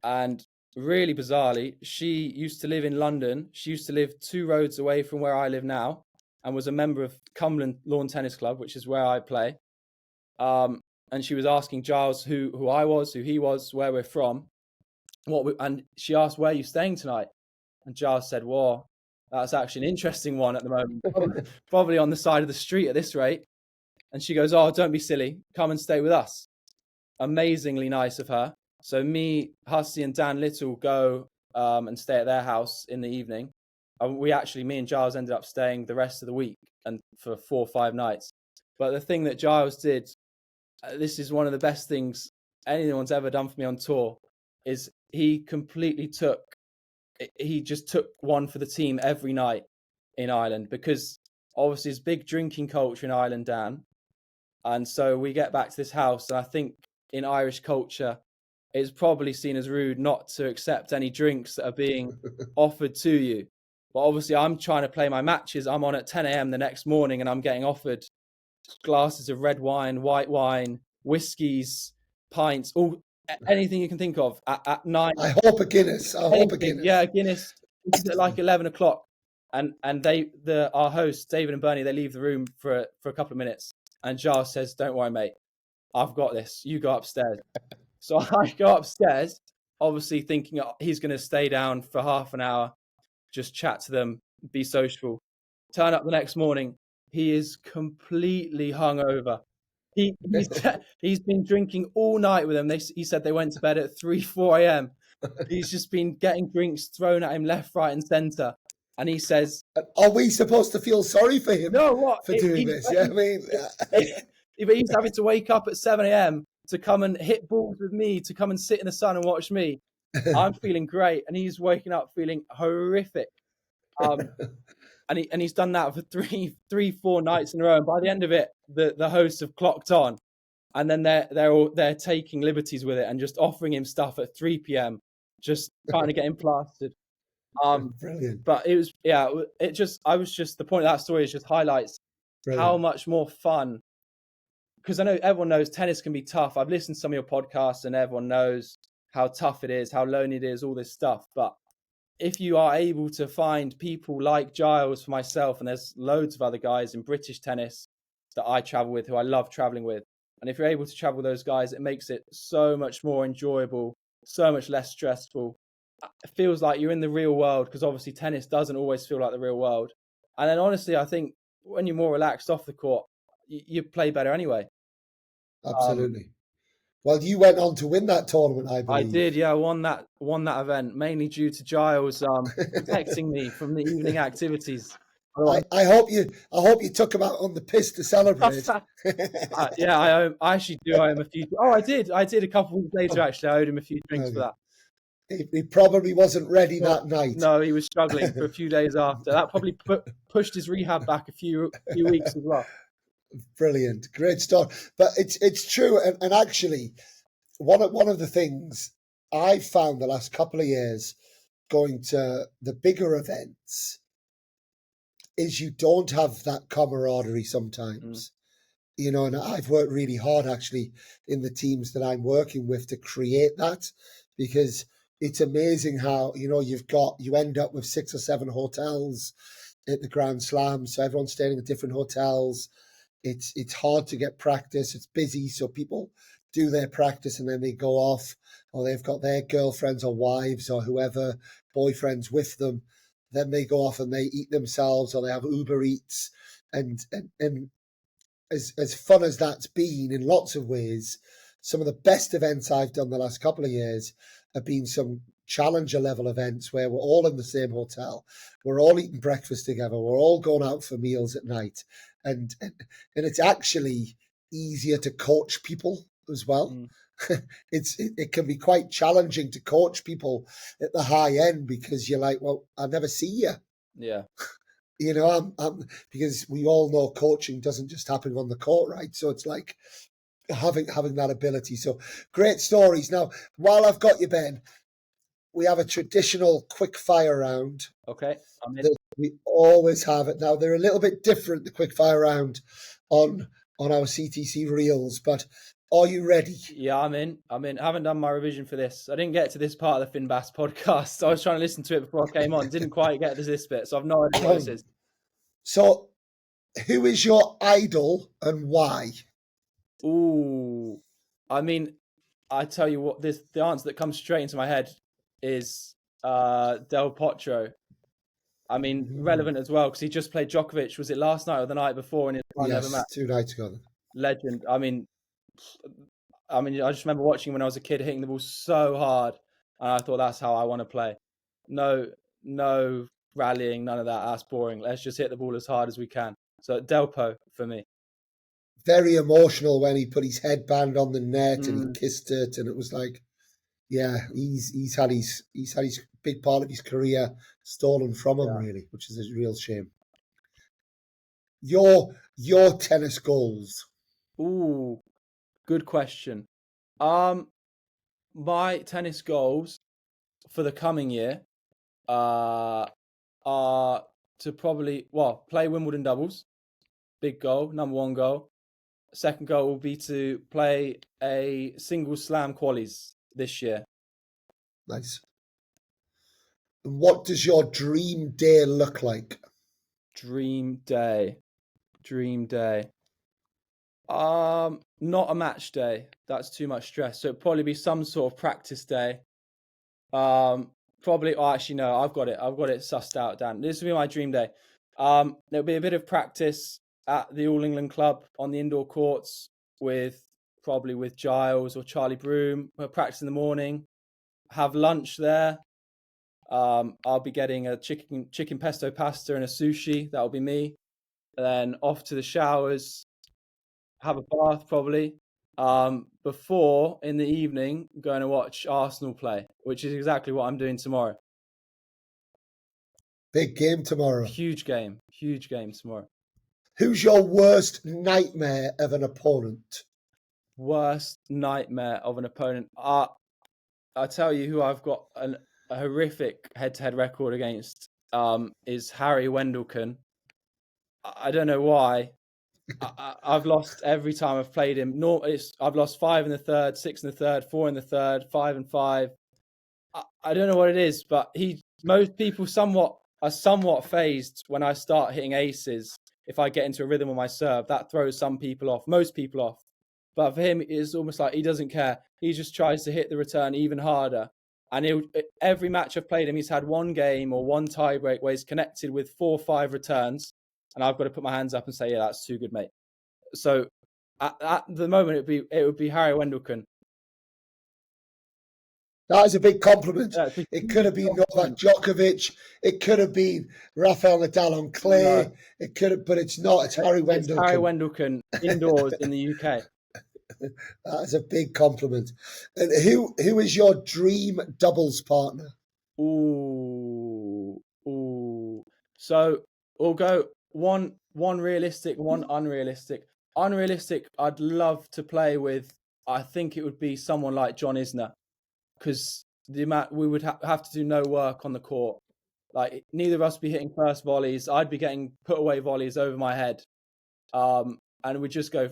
And really bizarrely, she used to live in London. She used to live 2 roads away from where I live now, and was a member of Cumberland Lawn Tennis Club, which is where I play. And she was asking Giles who I was, who he was, where we're from. And she asked, where are you staying tonight? And Giles said, well, that's actually an interesting one at the moment. Probably on the side of the street at this rate. And she goes, oh, don't be silly. Come and stay with us. Amazingly nice of her. So me, Hussey and Dan Little go and stay at their house in the evening. Me and Giles ended up staying the rest of the week and for 4 or 5 nights. But the thing that Giles did, this is one of the best things anyone's ever done for me on tour, is he just took one for the team every night in Ireland, because obviously there's big drinking culture in Ireland, Dan. And so we get back to this house, and I think in Irish culture, it's probably seen as rude not to accept any drinks that are being offered to you. But obviously I'm trying to play my matches. I'm on at 10 a.m. the next morning, and I'm getting offered glasses of red wine, white wine, whiskies, pints, anything you can think of at 9. I hope a Guinness. Yeah, Guinness. At like 11 o'clock. And our hosts, David and Bernie, they leave the room for a couple of minutes. And Giles says, don't worry, mate. I've got this. You go upstairs. So I go upstairs, obviously thinking he's going to stay down for half an hour, just chat to them, be sociable. Turn up the next morning. He is completely hungover. He's been drinking all night with them. He said they went to bed at 3, 4 a.m. He's just been getting drinks thrown at him left, right, and centre. And he says, Are we supposed to feel sorry for him "No, what? for doing this? Yeah, I mean, He's having to wake up at 7 a.m. to come and hit balls with me, to come and sit in the sun and watch me. I'm feeling great, and he's waking up feeling horrific. And he's done that for three, 4 nights in a row. And by the end of it, the hosts have clocked on, and then they're taking liberties with it and just offering him stuff at 3 p.m. just trying to get him plastered. Brilliant. But it was the point of that story is just highlights how much more fun, because I know everyone knows tennis can be tough. I've listened to some of your podcasts and everyone knows how tough it is, how lonely it is, all this stuff. But if you are able to find people like Giles, for myself, and there's loads of other guys in British tennis that I travel with, who I love traveling with, and if you're able to travel with those guys, it makes it so much more enjoyable, so much less stressful. It feels like you're in the real world, because obviously tennis doesn't always feel like the real world. And then honestly, I think when you're more relaxed off the court, you play better anyway. Absolutely. Well, you went on to win that tournament, I believe. I did, yeah. I won that event, mainly due to Giles protecting me from the evening activities. I hope you took him out on the piss to celebrate. I actually do owe him a few. Oh, I did a couple of weeks later. Actually, I owed him a few drinks for that. He probably wasn't ready that night. No, he was struggling for a few days after. That probably pushed his rehab back a few weeks as well. Brilliant, great story. But it's true, and actually, one of the things I've found the last couple of years going to the bigger events is you don't have that camaraderie sometimes. You know, and I've worked really hard actually in the teams that I'm working with to create that, because it's amazing how, you know, you end up with 6 or 7 hotels at the Grand Slam. So everyone's staying in different hotels. It's hard to get practice. It's busy. So people do their practice and then they go off, or they've got their girlfriends or wives or whoever, boyfriends with them. Then they go off and they eat themselves, or they have Uber Eats. And as fun as that's been in lots of ways, some of the best events I've done the last couple of years have been some challenger level events where we're all in the same hotel, we're all eating breakfast together, we're all going out for meals at night, and it's actually easier to coach people as well. It can be quite challenging to coach people at the high end, because you're like, well, I never see you. Yeah. You know, because we all know coaching doesn't just happen on the court, right? So it's like having that ability. So great stories. Now, while I've got you, Ben, we have a traditional quick fire round. Okay. We always have it. Now, they're a little bit different, the quick fire round on our CTC Reels, but are you ready? Yeah, I'm in. I haven't done my revision for this. I didn't get to this part of the Finn Bass podcast. I was trying to listen to it before I came on. Didn't quite get to this bit, so I've no idea what this is. So, who is your idol and why? Ooh, I tell you what, the answer that comes straight into my head is Del Potro. Relevant as well, because he just played Djokovic. Was it last night or the night before? And yes, 2 nights ago. Legend. I just remember watching when I was a kid, hitting the ball so hard, and I thought that's how I want to play. No rallying, none of that. That's boring. Let's just hit the ball as hard as we can. So Delpo for me. Very emotional when he put his headband on the net and he kissed it, and it was like, yeah, he's had his big part of his career stolen from him, really, which is a real shame. Your tennis goals. Ooh, good question. My tennis goals for the coming year are to probably play Wimbledon doubles. Big goal, number 1 goal. Second goal will be to play a single slam qualies this year. Nice. And what does your dream day look like? Dream day. Not a match day. That's too much stress. So it'll probably be some sort of practice day. Probably. Oh, actually, no. I've got it sussed out, Dan. This will be my dream day. There'll be a bit of practice at the All England Club on the indoor courts with Giles or Charlie Broom. We'll practice in the morning. have lunch there. I'll be getting a chicken pesto pasta and a sushi. That'll be me. And then off to the showers, have a bath probably. Before in the evening, going to watch Arsenal play, which is exactly what I'm doing tomorrow. Big game tomorrow. Huge game tomorrow. Who's your worst nightmare of an opponent? Worst nightmare of an opponent. I'll tell you who I've got a horrific head-to-head record against is Harry Wendelken. I don't know why. I've lost every time I've played him. I've lost 5 in the third, 6 in the third, 4 in the third, 5 and 5. I don't know what it is, but most people are somewhat phased when I start hitting aces. If I get into a rhythm on my serve, that throws some people off, most people off. But for him, it's almost like he doesn't care. He just tries to hit the return even harder. And every match I've played him, he's had one game or one tiebreak where he's connected with 4 or 5 returns. And I've got to put my hands up and say, yeah, that's too good, mate. So at the moment, it would be Harry Wendelken. That is a big compliment. It could have been Novak Djokovic. It could have been Rafael Nadal on clay. No. It could have, but it's not. It's Harry Wendelken. It's Harry Wendelken indoors in the UK. That is a big compliment. And who is your dream doubles partner? Ooh. So we'll go one realistic, one unrealistic. Unrealistic, I'd love to play with. I think it would be someone like John Isner, because the amount we would have to do no work on the court. Like neither of us be hitting first volleys. I'd be getting put away volleys over my head. And we just go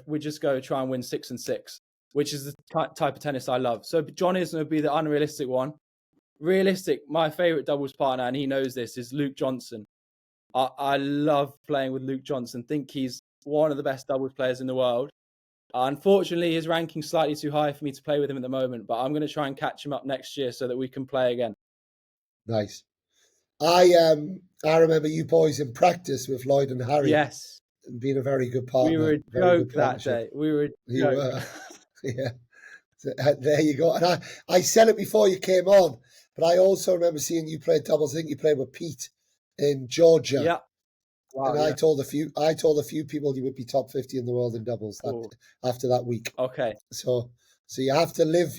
try and win 6 and 6, which is the type of tennis I love. So John Isner would be the unrealistic one. Realistic, my favorite doubles partner, and he knows this, is Luke Johnson. I love playing with Luke Johnson. Think he's one of the best doubles players in the world. Unfortunately, his ranking's slightly too high for me to play with him at the moment, but I'm going to try and catch him up next year so that we can play again. Nice. I remember you boys in practice with Lloyd and Harry. Yes. Being a very good partner. We were a joke that day. We were a joke. Yeah. So, there you go. And I said it before you came on, but I also remember seeing you play doubles. I think you played with Pete in Georgia. Yeah. Wow, and I told a few people you would be top 50 in the world in doubles after that week. Okay. So you have to live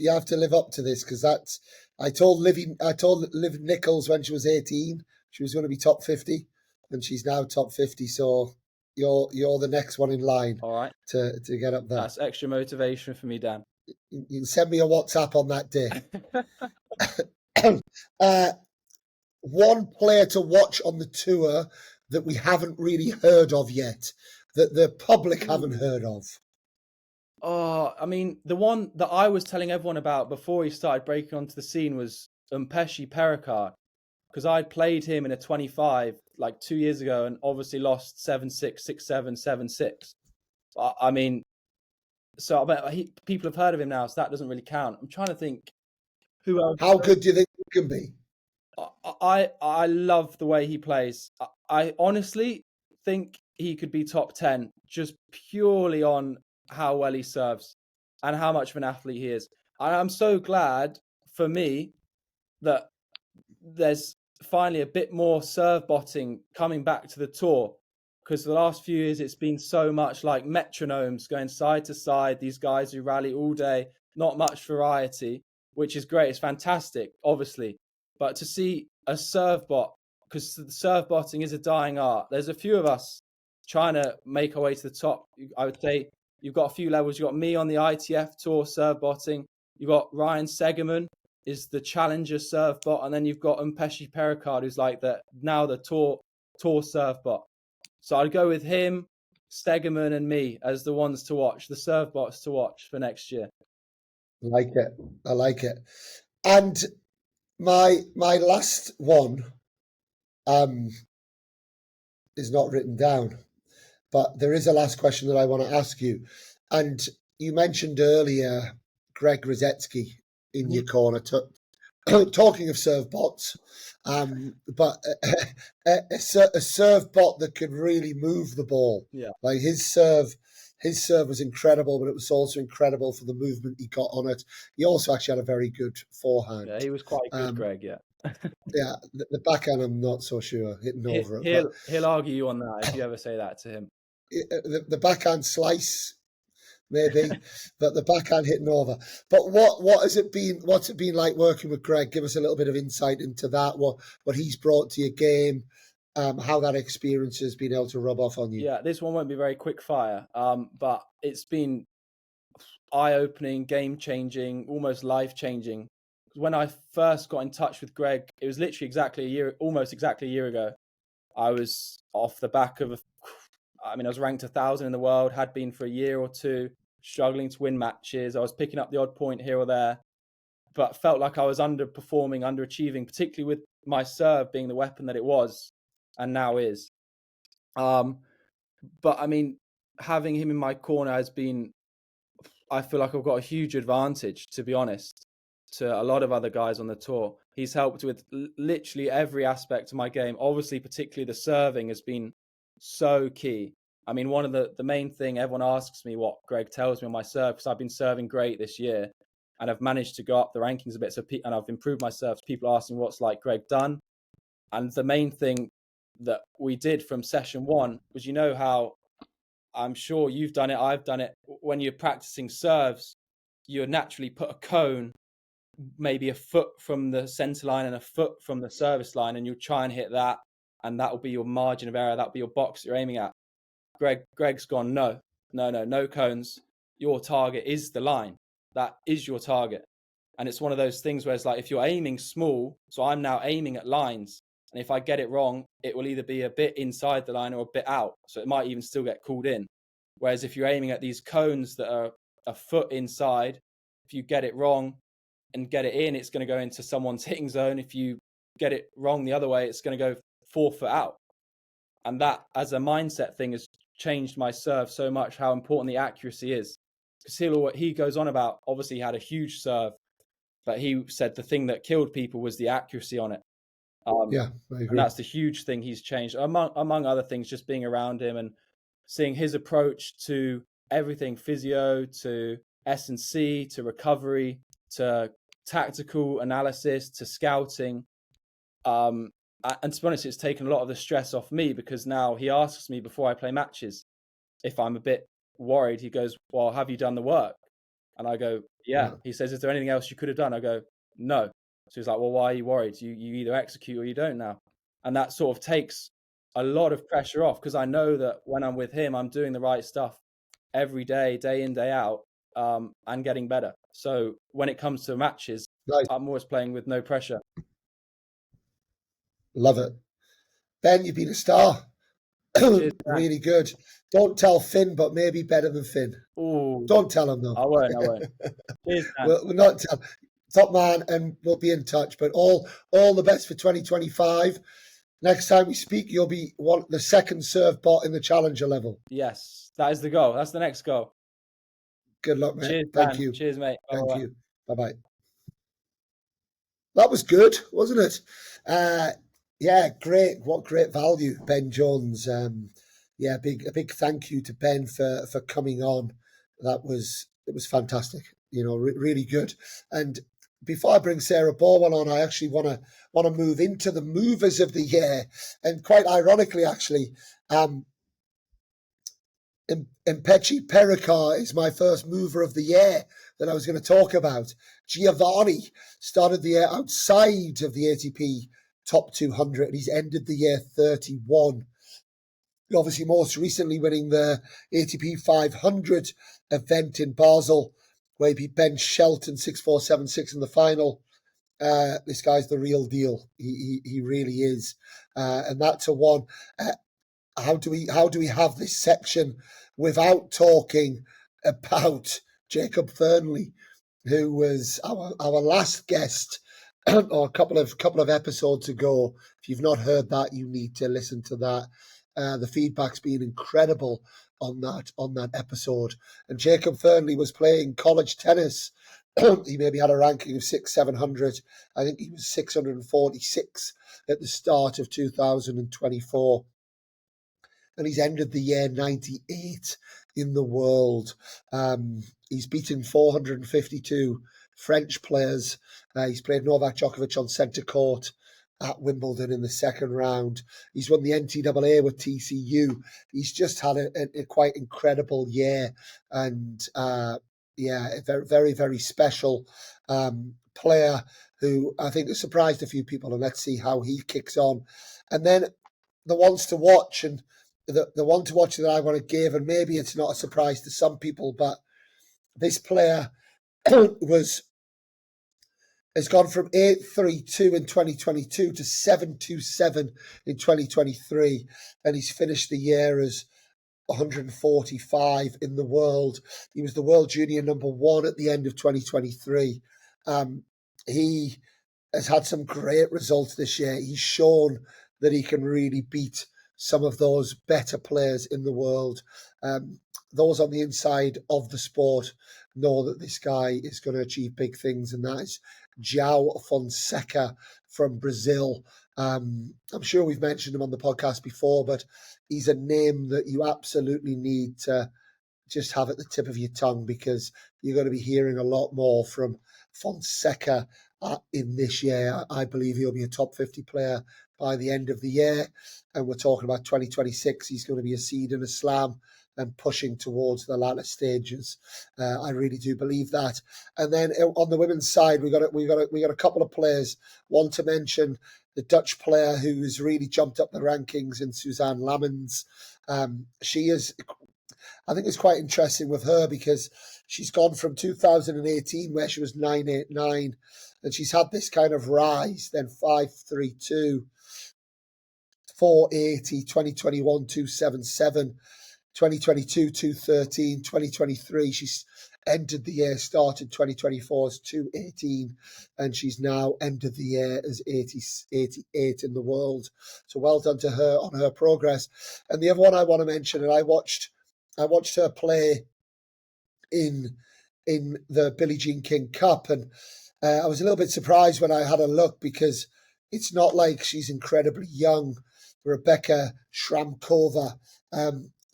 up to this, because I told Liv Nichols when she was 18 she was going to be top 50, and she's now top 50. So you're the next one in line. All right. To get up there. That's extra motivation for me, Dan. You can send me a WhatsApp on that day. One player to watch on the tour that we haven't really heard of yet, that the public haven't heard of. Oh, I mean, the one that I was telling everyone about before he started breaking onto the scene was Umpeshi Perikard, because I'd played him in a 25 like 2 years ago and obviously lost 7-6, 6-7, 7-6. I mean, so I bet people have heard of him now, so that doesn't really count. I'm trying to think who else. How good do you think he can be? I love the way he plays. I honestly think he could be top 10 just purely on how well he serves and how much of an athlete he is. And I'm so glad for me that there's finally a bit more serve botting coming back to the tour, because the last few years it's been so much like metronomes going side to side, these guys who rally all day, not much variety, which is great. It's fantastic, obviously. But to see a serve bot, because the serve botting is a dying art. There's a few of us trying to make our way to the top. I would say you've got a few levels. You've got me on the ITF tour serve botting. You've got Ryan Segerman is the challenger serve bot. And then you've got Umpeshi Perikard, who's like the tour serve bot. So I'd go with him, Stegeman and me as the ones to watch, the serve bots to watch for next year. I like it. And my last one is not written down, but there is a last question that I want to ask you. And you mentioned earlier Greg Rosetsky in your corner, talking of serve bots, but a serve bot that could really move the ball. Yeah. Like his serve his serve was incredible, but it was also incredible for the movement he got on it. He also actually had a very good forehand. Yeah, he was quite good, Greg. Yeah. Yeah, the backhand I'm not so sure hitting over it. He'll argue you on that if you ever say that to him. The backhand slice, maybe, but the backhand hitting over. But what has it been? What's it been like working with Greg? Give us a little bit of insight into that. What he's brought to your game, how that experience has been able to rub off on you. Yeah, this one won't be very quick fire, but it's been eye-opening, game-changing, almost life-changing. When I first got in touch with Greg, it was literally almost exactly a year ago. I was off the back of I was ranked 1,000 in the world, had been for a year or two, struggling to win matches. I was picking up the odd point here or there, but felt like I was underperforming, underachieving, particularly with my serve being the weapon that it was and now is. But having him in my corner has been, I feel like I've got a huge advantage, to be honest, to a lot of other guys on the tour. He's helped with literally every aspect of my game. Obviously, particularly the serving has been so key. One of the main thing everyone asks me what Greg tells me on my serve, because I've been serving great this year and I've managed to go up the rankings a bit. And I've improved my serves. People asking what's like Greg done. And the main thing that we did from session one was, how I'm sure you've done it, I've done it. When you're practicing serves, you naturally put a cone maybe a foot from the centre line and a foot from the service line, and you'll try and hit that, and that will be your margin of error. That'll be your box you're aiming at. Greg's gone, no cones. Your target is the line. That is your target. And it's one of those things where it's like, if you're aiming small, so I'm now aiming at lines, and if I get it wrong, it will either be a bit inside the line or a bit out. So it might even still get called in. Whereas if you're aiming at these cones that are a foot inside, if you get it wrong and get it in, it's going to go into someone's hitting zone. If you get it wrong the other way, it's going to go 4 foot out. And that, as a mindset thing, has changed my serve so much, how important the accuracy is. Because he goes on about, obviously he had a huge serve, but he said the thing that killed people was the accuracy on it. Yeah, I agree. And that's the huge thing he's changed, among other things, just being around him and seeing his approach to everything, physio, to S&C, to recovery, to tactical analysis, to scouting. And to be honest, it's taken a lot of the stress off me, because now he asks me before I play matches, if I'm a bit worried, he goes, well, have you done the work? And I go, yeah. He says, is there anything else you could have done? I go, no. So he's like, well, why are you worried? You either execute or you don't now. And that sort of takes a lot of pressure off, because I know that when I'm with him, I'm doing the right stuff every day, day in, day out, and getting better. So when it comes to matches, nice. I'm always playing with no pressure. Love it. Ben, you've been a star. Really good. Don't tell Finn, but maybe better than Finn. Ooh. Don't tell him, though. I won't. Cheers, we'll not tell. Top man, and we'll be in touch. But all the best for 2025. Next time we speak, you'll be the second serve bot in the challenger level. Yes, that is the goal. That's the next goal. Good luck, mate. Cheers, Thank you. Cheers, mate. Thank you. Bye-bye. That was good, wasn't it? Yeah, great. What great value, Ben Jones. A big thank you to Ben for coming on. It was fantastic. Really good. And before I bring Sarah Borwell on, I actually want to move into the movers of the year. And quite ironically, actually, Mpechi Perikar is my first mover of the year that I was going to talk about. Giovanni started the year outside of the ATP top 200, and he's ended the year 31. Obviously, most recently winning the ATP 500 event in Basel, where he beat Ben Shelton 6-4, 7-6 in the final. This guy's the real deal. He really is. And that's a one. How do we have this section without talking about Jacob Fernley, who was our last guest or a couple of episodes ago? If you've not heard that, you need to listen to that. The feedback's been incredible on that episode. And Jacob Fernley was playing college tennis. He maybe had a ranking of 600-700. I think he was 646 at the start of 2024. And he's ended the year 98. in the world. He's beaten 452 French players. He's played Novak Djokovic on centre court at Wimbledon in the second round. He's won the NCAA with TCU. He's just had a quite incredible year, and a very, very, very special player who I think has surprised a few people, and let's see how he kicks on. And then the ones to watch, and the one to watch that I want to give, and maybe it's not a surprise to some people, but this player has gone from 8-3-2 in 2022 to 7-2-7 in 2023, and he's finished the year as 145 in the world. He was the world junior number 1 at the end of 2023. He has had some great results this year. He's shown that he can really beat some of those better players in the world. Those on the inside of the sport know that this guy is going to achieve big things, and that is João Fonseca from Brazil. I'm sure we've mentioned him on the podcast before, but he's a name that you absolutely need to just have at the tip of your tongue, because you're going to be hearing a lot more from Fonseca in this year. I believe he'll be a top 50 player by the end of the year, and we're talking about 2026. He's going to be a seed in a slam and pushing towards the latter stages. I really do believe that. And then on the women's side, we got a couple of players. One to mention, the Dutch player who's really jumped up the rankings in Suzanne Lammens. She is, I think it's quite interesting with her, because she's gone from 2018 where she was 989, and she's had this kind of rise, then 532, 480, 2021 277, 2022 213, 2023 she's entered the year, started 2024 as 218, and she's now entered the year as 88 in the world. So well done to her on her progress. And the other one I want to mention, and I watched her play in the Billie Jean King Cup, and I was a little bit surprised when I had a look, because it's not like she's incredibly young. Rebecca Shramkova,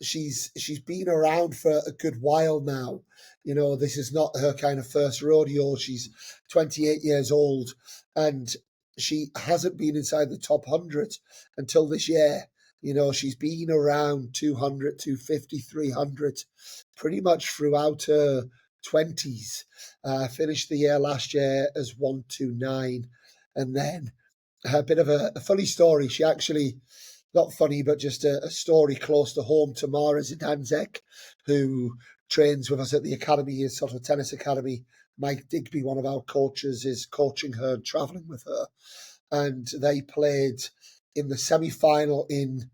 she's been around for a good while now. You know, this is not her kind of first rodeo. She's 28 years old, and she hasn't been inside the top 100 until this year. You know, she's been around 200, 250, 300 pretty much throughout her 20s. Finished the year last year as 129. And then a bit of a funny story. She actually, not funny, but just a story close to home. Tamara Zidanzek, who trains with us at the academy, is sort of tennis academy. Mike Digby, one of our coaches, is coaching her and traveling with her. And they played in the semi-final in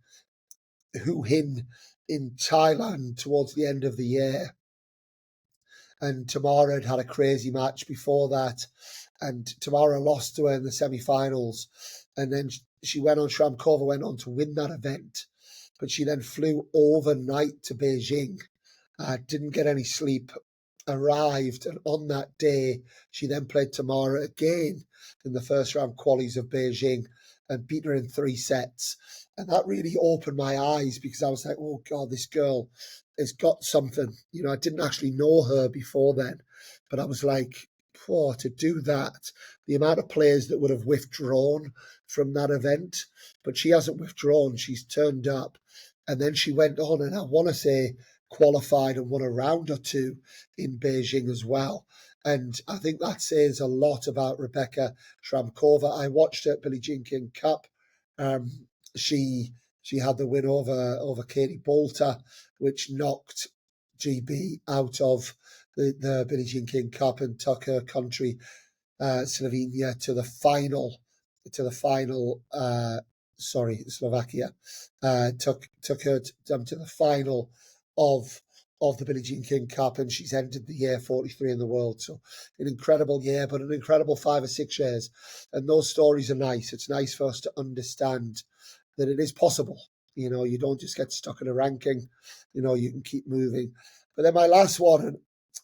Hue Hin in Thailand towards the end of the year. And Tamara had a crazy match before that, and Tamara lost to her in the semi-finals. And then Shramkova went on to win that event, but she then flew overnight to Beijing, didn't get any sleep, arrived, and on that day, she then played Tamara again in the first round qualies of Beijing and beat her in 3 sets. And that really opened my eyes, because I was like, oh God, this girl has got something. You know, I didn't actually know her before then, but I was like, oh, to do that, the amount of players that would have withdrawn from that event, but she hasn't withdrawn. She's turned up, and then she went on, and I want to say qualified and won a round or two in Beijing as well. And I think that says a lot about Rebecca Shramkova. I watched her at Billie Jean King Cup. She had the win over Katie Bolter, which knocked GB out of the Billie Jean King Cup and took her country, Slovenia, to the final. Slovakia took her to the final of the Billie Jean King Cup, and she's ended the year 43 in the world. So an incredible year, but an incredible 5 or 6 years. And those stories are nice. It's nice for us to understand that it is possible. You know, you don't just get stuck in a ranking. You know, you can keep moving. But then my last one, and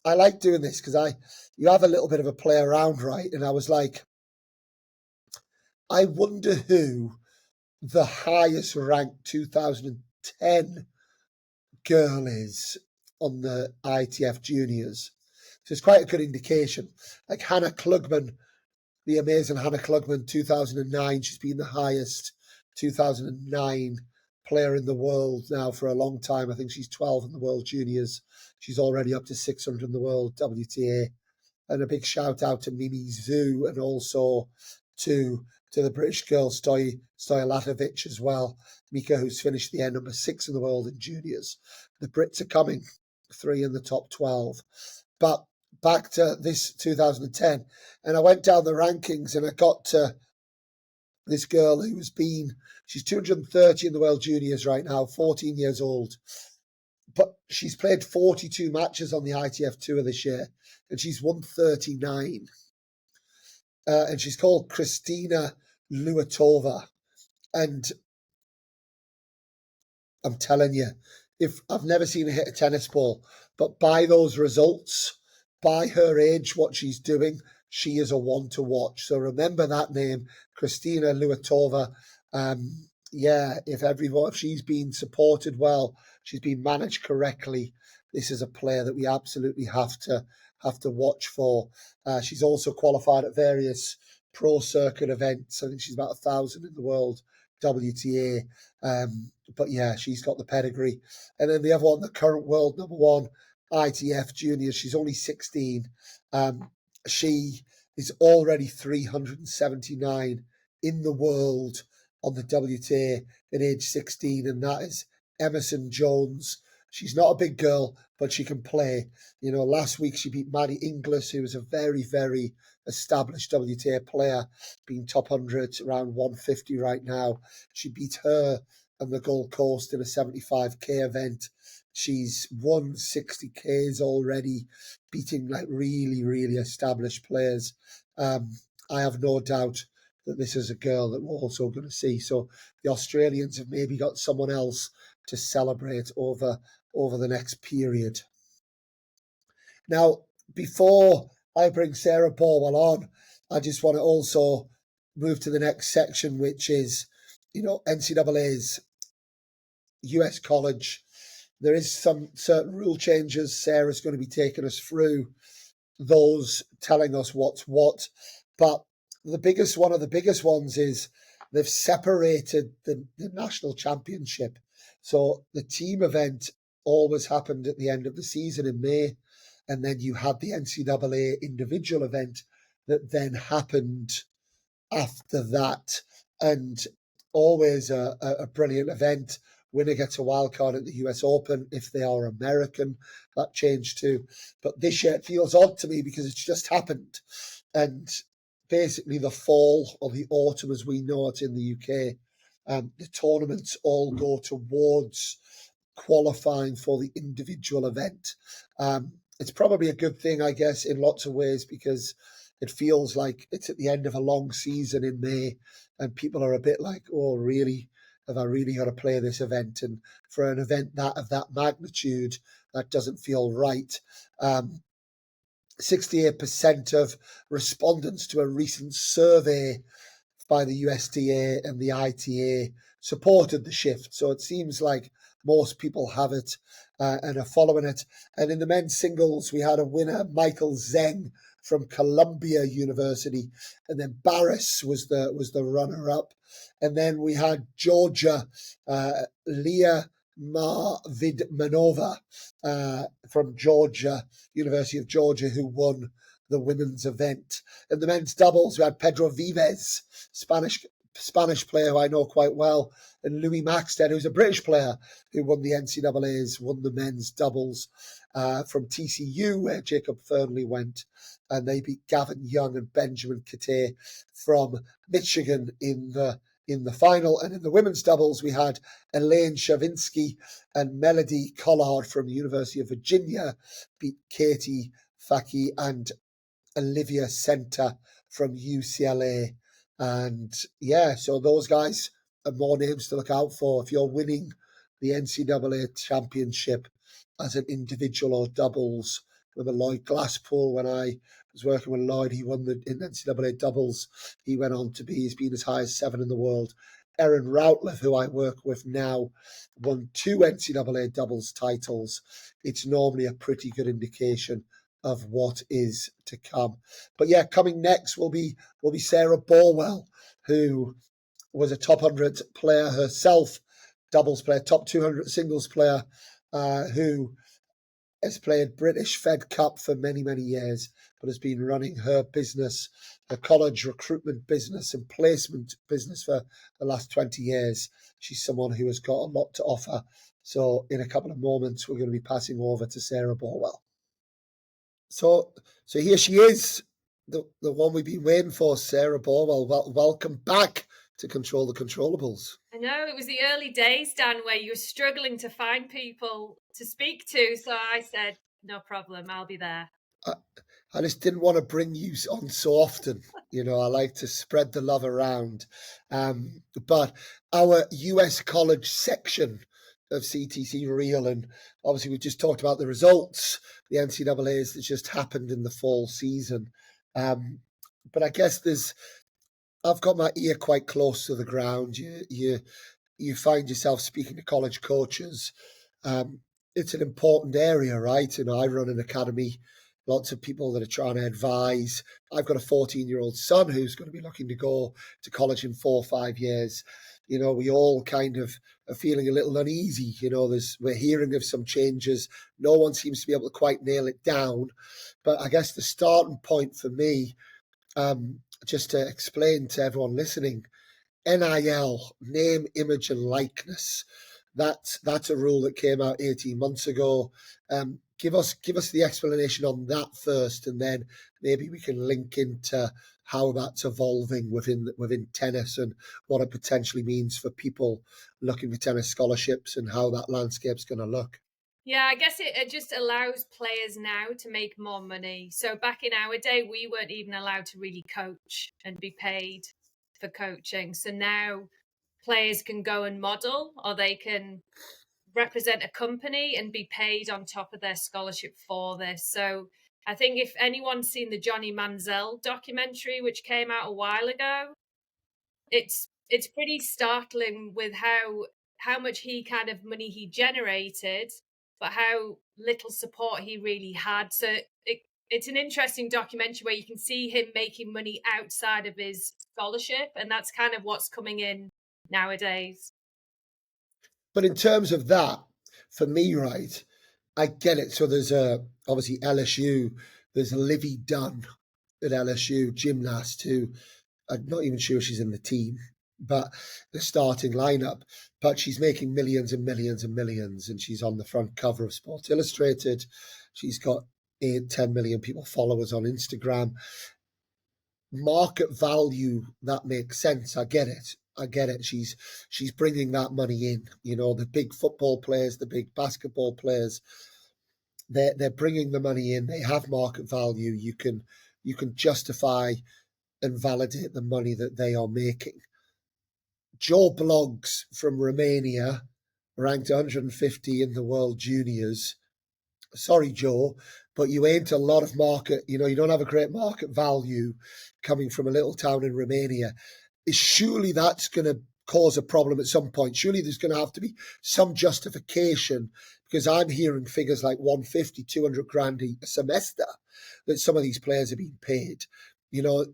I like doing this because you have a little bit of a play around, right? And I was like, I wonder who the highest ranked 2010 girl is on the ITF juniors. So it's quite a good indication. Like Hannah Klugman, the amazing Hannah Klugman, 2009, she's been the highest 2009 player in the world now for a long time. I think she's 12 in the World Juniors. She's already up to 600 in the World WTA. And a big shout out to Mimi Zhu and also to the British girl Stojatovic as well. Mika, who's finished the number 6 in the world in juniors. The Brits are coming, 3 in the top 12. But back to this 2010, and I went down the rankings and I got to this girl she's 230 in the World Juniors right now, 14 years old. But she's played 42 matches on the ITF Tour this year, and she's won 39. And she's called Kristina Luatova. And I'm telling you, if I've never seen her hit a tennis ball, but by those results, by her age, what she's doing, she is a one to watch. So remember that name, Kristina Luatova. If she's been supported well, she's been managed correctly, this is a player that we absolutely have to watch for. She's also qualified at various pro circuit events. I think she's about 1,000 in the world WTA. But yeah, she's got the pedigree. And then the other one, the current world number one, ITF junior, she's only 16. She is already 379 in the world on the WTA at age 16, and that is Emerson Jones. She's not a big girl, but she can play. You know, last week she beat Maddie Inglis, who is a very, very established WTA player, being top 100, around 150 right now. She beat her on the Gold Coast in a 75k event. She's won 60ks already, beating like really, really established players. I have no doubt that this is a girl that we're also going to see. So the Australians have maybe got someone else to celebrate over the next period. Now, before I bring Sarah Borwell on, I just want to also move to the next section, which is, NCAA's US college. There is some certain rule changes. Sarah's going to be taking us through those, telling us what's what. But one of the biggest ones is they've separated the national championship. So the team event always happened at the end of the season in May, and then you had the NCAA individual event that then happened after that, and always a brilliant event. Winner gets a wild card at the US Open if they are American. That changed too. But this year it feels odd to me because it's just happened. And basically the fall or the autumn as we know it in the UK, the tournaments all go towards qualifying for the individual event. It's probably a good thing, I guess, in lots of ways, because it feels like it's at the end of a long season in May and people are a bit like, oh, really? Have I really got to play this event? And for an event of that magnitude, that doesn't feel right. 68% of respondents to a recent survey by the USDA and the ITA supported the shift. So it seems like most people have it and are following it. And in the men's singles, we had a winner, Michael Zeng from Columbia University, and then Barris was the runner-up. And then we had Georgia, Leah Vidmanova from Georgia, University of Georgia, who won the women's event. In the men's doubles, we had Pedro Vives, Spanish player who I know quite well, and Louis Maxted, who's a British player who won the NCAAs, won the men's doubles from TCU, where Jacob Fernley went, and they beat Gavin Young and Benjamin Kate from Michigan in the final. And in the women's doubles, we had Elaine Shavinsky and Melody Collard from the University of Virginia beat Katie Faki and Olivia Center from UCLA. And yeah, so those guys are more names to look out for if you're winning the NCAA championship as an individual or doubles. Remember Lloyd Glasspool, when I was working with Lloyd, he won in NCAA doubles. He went on to he's been as high as 7 in the world. Erin Routliffe, who I work with now, won 2 NCAA doubles titles. It's normally a pretty good indication of what is to come. But yeah, coming next will be Sarah Borwell, who was a top 100 player herself, doubles player, top 200 singles player, who has played British Fed Cup for many, many years, but has been running her business, her college recruitment business and placement business for the last 20 years. She's someone who has got a lot to offer. So in a couple of moments, we're going to be passing over to Sarah Borwell. So here she is, the one we've been waiting for, Sarah Borwell. Welcome back to Control the Controllables. I know, it was the early days, Dan, where you were struggling to find people to speak to. So I said, no problem, I'll be there. I just didn't want to bring you on so often. I like to spread the love around. But our US college section of CTC Real, and obviously we just talked about the results, the NCAAs that just happened in the fall season. But I guess I've got my ear quite close to the ground. You find yourself speaking to college coaches. It's an important area, right? I run an academy, lots of people that are trying to advise. I've got a 14-year-old son who's going to be looking to go to college in 4 or 5 years. We all kind of are feeling a little uneasy. We're hearing of some changes. No one seems to be able to quite nail it down. But I guess the starting point for me, just to explain to everyone listening, NIL, name, image, and likeness. That's a rule that came out 18 months ago. Give us the explanation on that first, and then maybe we can link into how that's evolving within tennis and what it potentially means for people looking for tennis scholarships and how that landscape's going to look. Yeah, I guess it just allows players now to make more money. So back in our day, we weren't even allowed to really coach and be paid for coaching. So now players can go and model, or they can represent a company and be paid on top of their scholarship for this. So I think if anyone's seen the Johnny Manziel documentary, which came out a while ago, it's pretty startling with how much he kind of money he generated, but how little support he really had. So it's an interesting documentary where you can see him making money outside of his scholarship, and that's kind of what's coming in nowadays. But in terms of that, for me, right, I get it. So there's obviously LSU, there's Livy Dunn at LSU, gymnast, who I'm not even sure she's in the team, but the starting lineup. But she's making millions and millions and millions, and she's on the front cover of Sports Illustrated. She's got 8-10 million people followers on Instagram. Market value, that makes sense. I get it. She's bringing that money in. The big football players, the big basketball players, they're bringing the money in. They have market value. You can justify and validate the money that they are making. Joe Bloggs from Romania, ranked 150 in the World Juniors. Sorry, Joe, but you ain't a lot of market. You don't have a great market value coming from a little town in Romania. Surely that's going to cause a problem at some point. Surely there's going to have to be some justification, because I'm hearing figures like 150, 200 grand a semester that some of these players are being paid.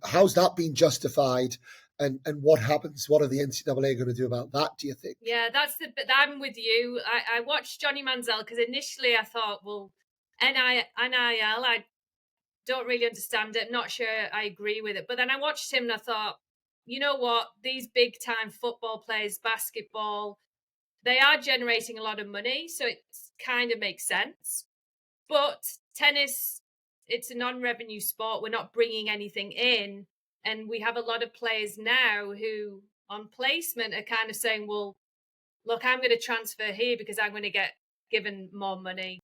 How's that being justified? And what happens? What are the NCAA going to do about that, do you think? Yeah, I'm with you. I watched Johnny Manziel because initially I thought, well, NIL, I don't really understand it. Not sure I agree with it. But then I watched him and I thought, you know what? These big time football players, basketball, they are generating a lot of money. So it kind of makes sense. But tennis, it's a non-revenue sport. We're not bringing anything in. And we have a lot of players now who on placement are kind of saying, well, look, I'm going to transfer here because I'm going to get given more money.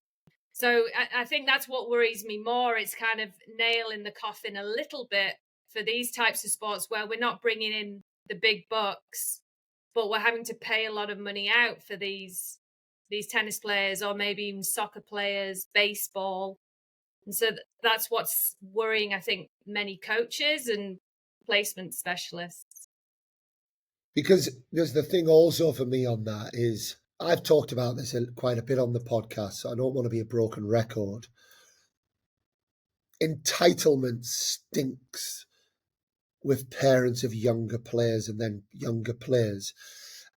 So I think that's what worries me more. It's kind of nail in the coffin a little bit for these types of sports where we're not bringing in the big bucks, but we're having to pay a lot of money out for these tennis players, or maybe even soccer players, baseball. And so that's what's worrying, I think, many coaches and placement specialists. Because there's the thing also for me on that is I've talked about this quite a bit on the podcast, so I don't want to be a broken record. Entitlement stinks with parents of younger players and then younger players.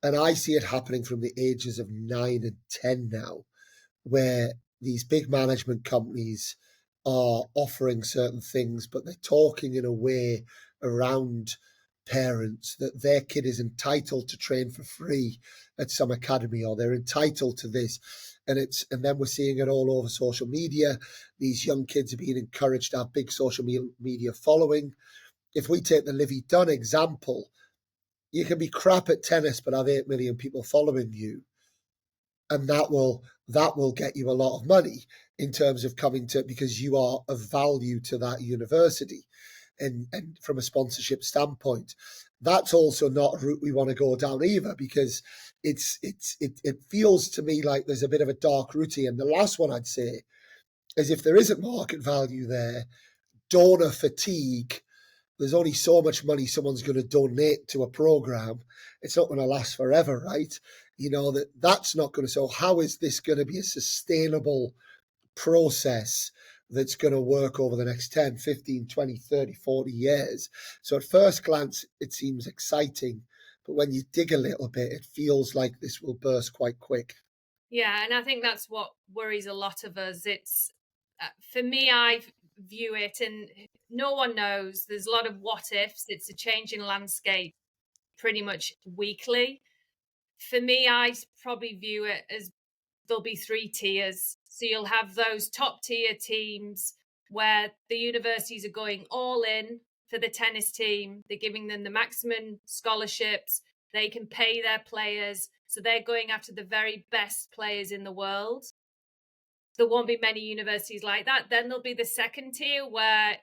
And I see it happening from the ages of 9 and 10 now, where these big management companies are offering certain things, but they're talking in a way around parents that their kid is entitled to train for free at some academy, or they're entitled to this. And then we're seeing it all over social media. These young kids are being encouraged to have big social media following. If we take the Livy Dunn example, you can be crap at tennis but have 8 million people following you, and that will get you a lot of money in terms of coming to, because you are of value to that university, and from a sponsorship standpoint. That's also not a route we want to go down either, because it feels to me like there's a bit of a dark route here. And the last one I'd say is, if there isn't market value there, donor fatigue. There's only so much money someone's going to donate to a program. It's not going to last forever, right? You know, that's not going to. So how is this going to be a sustainable process that's going to work over the next 10, 15, 20, 30, 40 years? So at first glance, it seems exciting. But when you dig a little bit, it feels like this will burst quite quick. Yeah, and I think that's what worries a lot of us. It's, for me, I view it, and no one knows. There's a lot of what ifs. It's a changing landscape pretty much weekly. For me, I probably view it as there'll be 3 tiers. So you'll have those top tier teams where the universities are going all in for the tennis team. They're giving them the maximum scholarships. They can pay their players. So they're going after the very best players in the world. There won't be many universities like that. Then there'll be the second tier where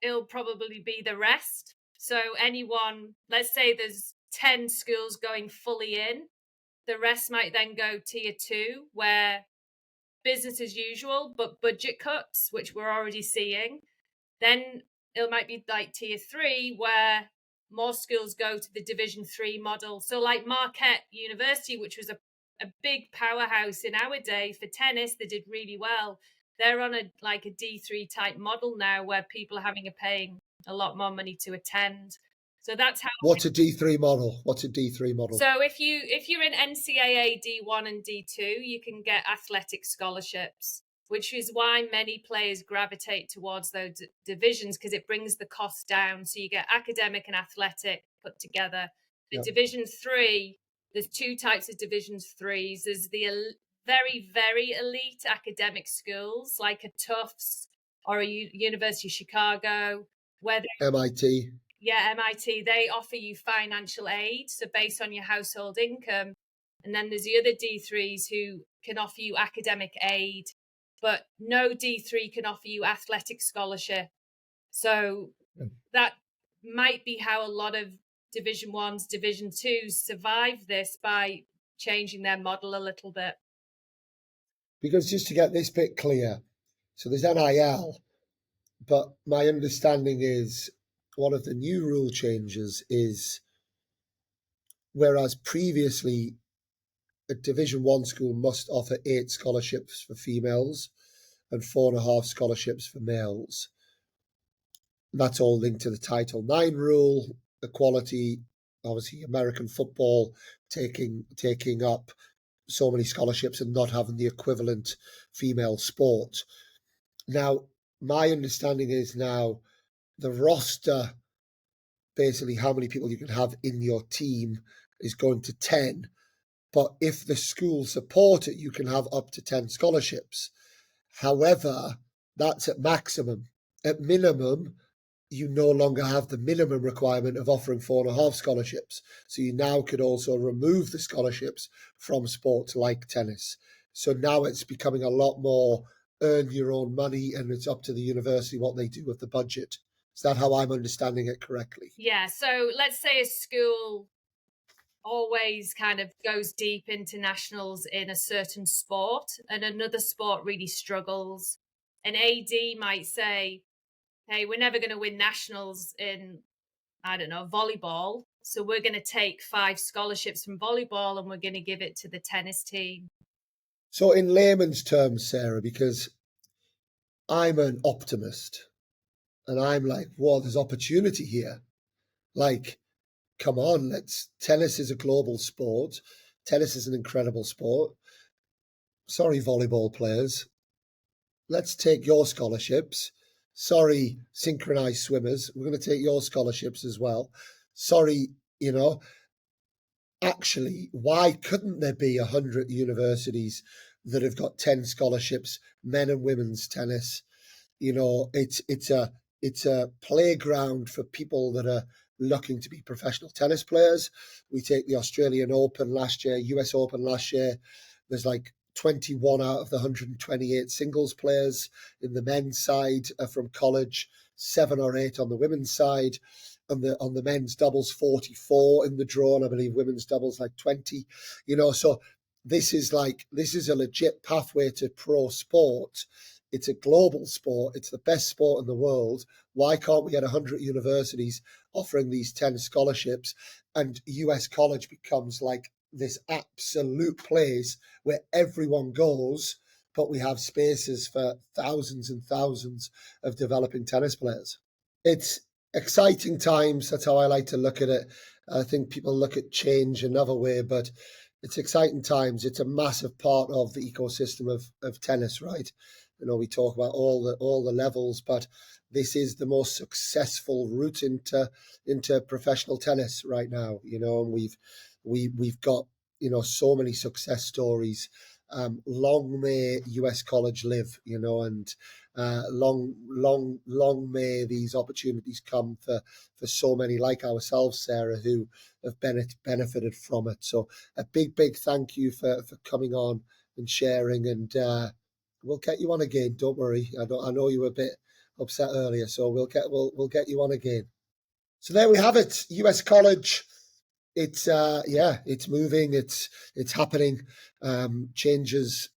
it'll probably be the rest. So anyone, let's say there's 10 schools going fully in, the rest might then go tier 2, where business as usual, but budget cuts, which we're already seeing. Then it might be like tier 3, where more schools go to the Division 3 model. So like Marquette University, which was a big powerhouse in our day for tennis, they did really well. They're on a D3 type model now, where people are paying a lot more money to attend. So that's how. What's a D3 model? What's a D3 model? So if you're in NCAA D1 and D2, you can get athletic scholarships, which is why many players gravitate towards those divisions, because it brings the cost down. So you get academic and athletic put together. The Division 3, there's 2 types of Division 3s. There's the very, very elite academic schools like a Tufts or a University of Chicago, where MIT. Yeah, MIT, they offer you financial aid, so based on your household income. And then there's the other D3s who can offer you academic aid, but no D3 can offer you athletic scholarship. So that might be how a lot of Division 1s, Division 2s survive this, by changing their model a little bit. Because just to get this bit clear, so there's NIL, but my understanding is one of the new rule changes is, whereas previously a Division 1 school must offer 8 scholarships for females and 4.5 scholarships for males. That's all linked to the Title IX rule, equality, obviously American football taking up so many scholarships and not having the equivalent female sport. Now, my understanding is now the roster, basically how many people you can have in your team, is going to 10. But if the school support it, you can have up to 10 scholarships. However, that's at maximum. At minimum, you no longer have the minimum requirement of offering 4.5 scholarships. So you now could also remove the scholarships from sports like tennis. So now it's becoming a lot more earn your own money, and it's up to the university what they do with the budget. Is that how I'm understanding it correctly? Yeah, so let's say a school always kind of goes deep into nationals in a certain sport, and another sport really struggles. An AD might say, hey, we're never going to win nationals in I don't know, volleyball. So we're going to take 5 scholarships from volleyball and we're going to give it to the tennis team. So in layman's terms, Sarah, because I'm an optimist and I'm like, whoa, there's opportunity here. Like, come on, tennis is a global sport. Tennis is an incredible sport. Sorry, volleyball players. Let's take your scholarships. Sorry, synchronized swimmers. We're going to take your scholarships as well. Sorry, actually, why couldn't there be 100 universities that have got 10 scholarships, men and women's tennis? It's a playground for people that are looking to be professional tennis players. We take the Australian Open last year, US Open last year. There's like 21 out of the 128 singles players in the men's side are from college, 7 or 8 on the women's side. On the men's doubles, 44 in the draw, and I believe women's doubles like 20. So this is a legit pathway to pro sport. It's a global sport. It's the best sport in the world. Why can't we get 100 universities offering these 10 scholarships, and US college becomes like this absolute place where everyone goes, but we have spaces for thousands and thousands of developing tennis players? It's exciting times. That's how I like to look at it. I think people look at change another way, but it's exciting times. It's a massive part of the ecosystem of tennis, right? We talk about all the levels, but this is the most successful route into professional tennis right now. And we've got so many success stories. Long may US college live, and long may these opportunities come for so many like ourselves, Sarah, who have benefited from it. So a big thank you for coming on and sharing, and we'll get you on again. Don't worry. I know you were a bit upset earlier, so we'll get you on again. So there we have it. US college. It's it's moving. It's happening. Changes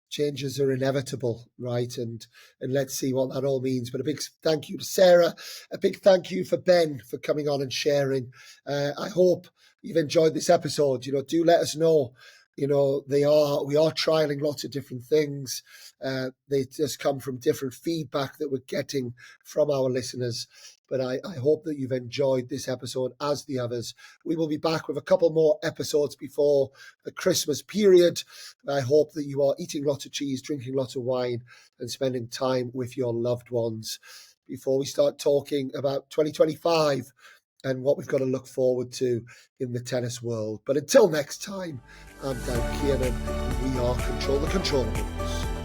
are inevitable, right? And let's see what that all means. But a big thank you to Sarah. A big thank you for Ben for coming on and sharing. I hope you've enjoyed this episode. Do let us know. We are trialing lots of different things. They just come from different feedback that we're getting from our listeners. But I hope that you've enjoyed this episode as the others. We will be back with a couple more episodes before the Christmas period. I hope that you are eating lots of cheese, drinking lots of wine, and spending time with your loved ones before we start talking about 2025 and what we've got to look forward to in the tennis world. But until next time, I'm Dan Kiernan, and we are Control the Controllables.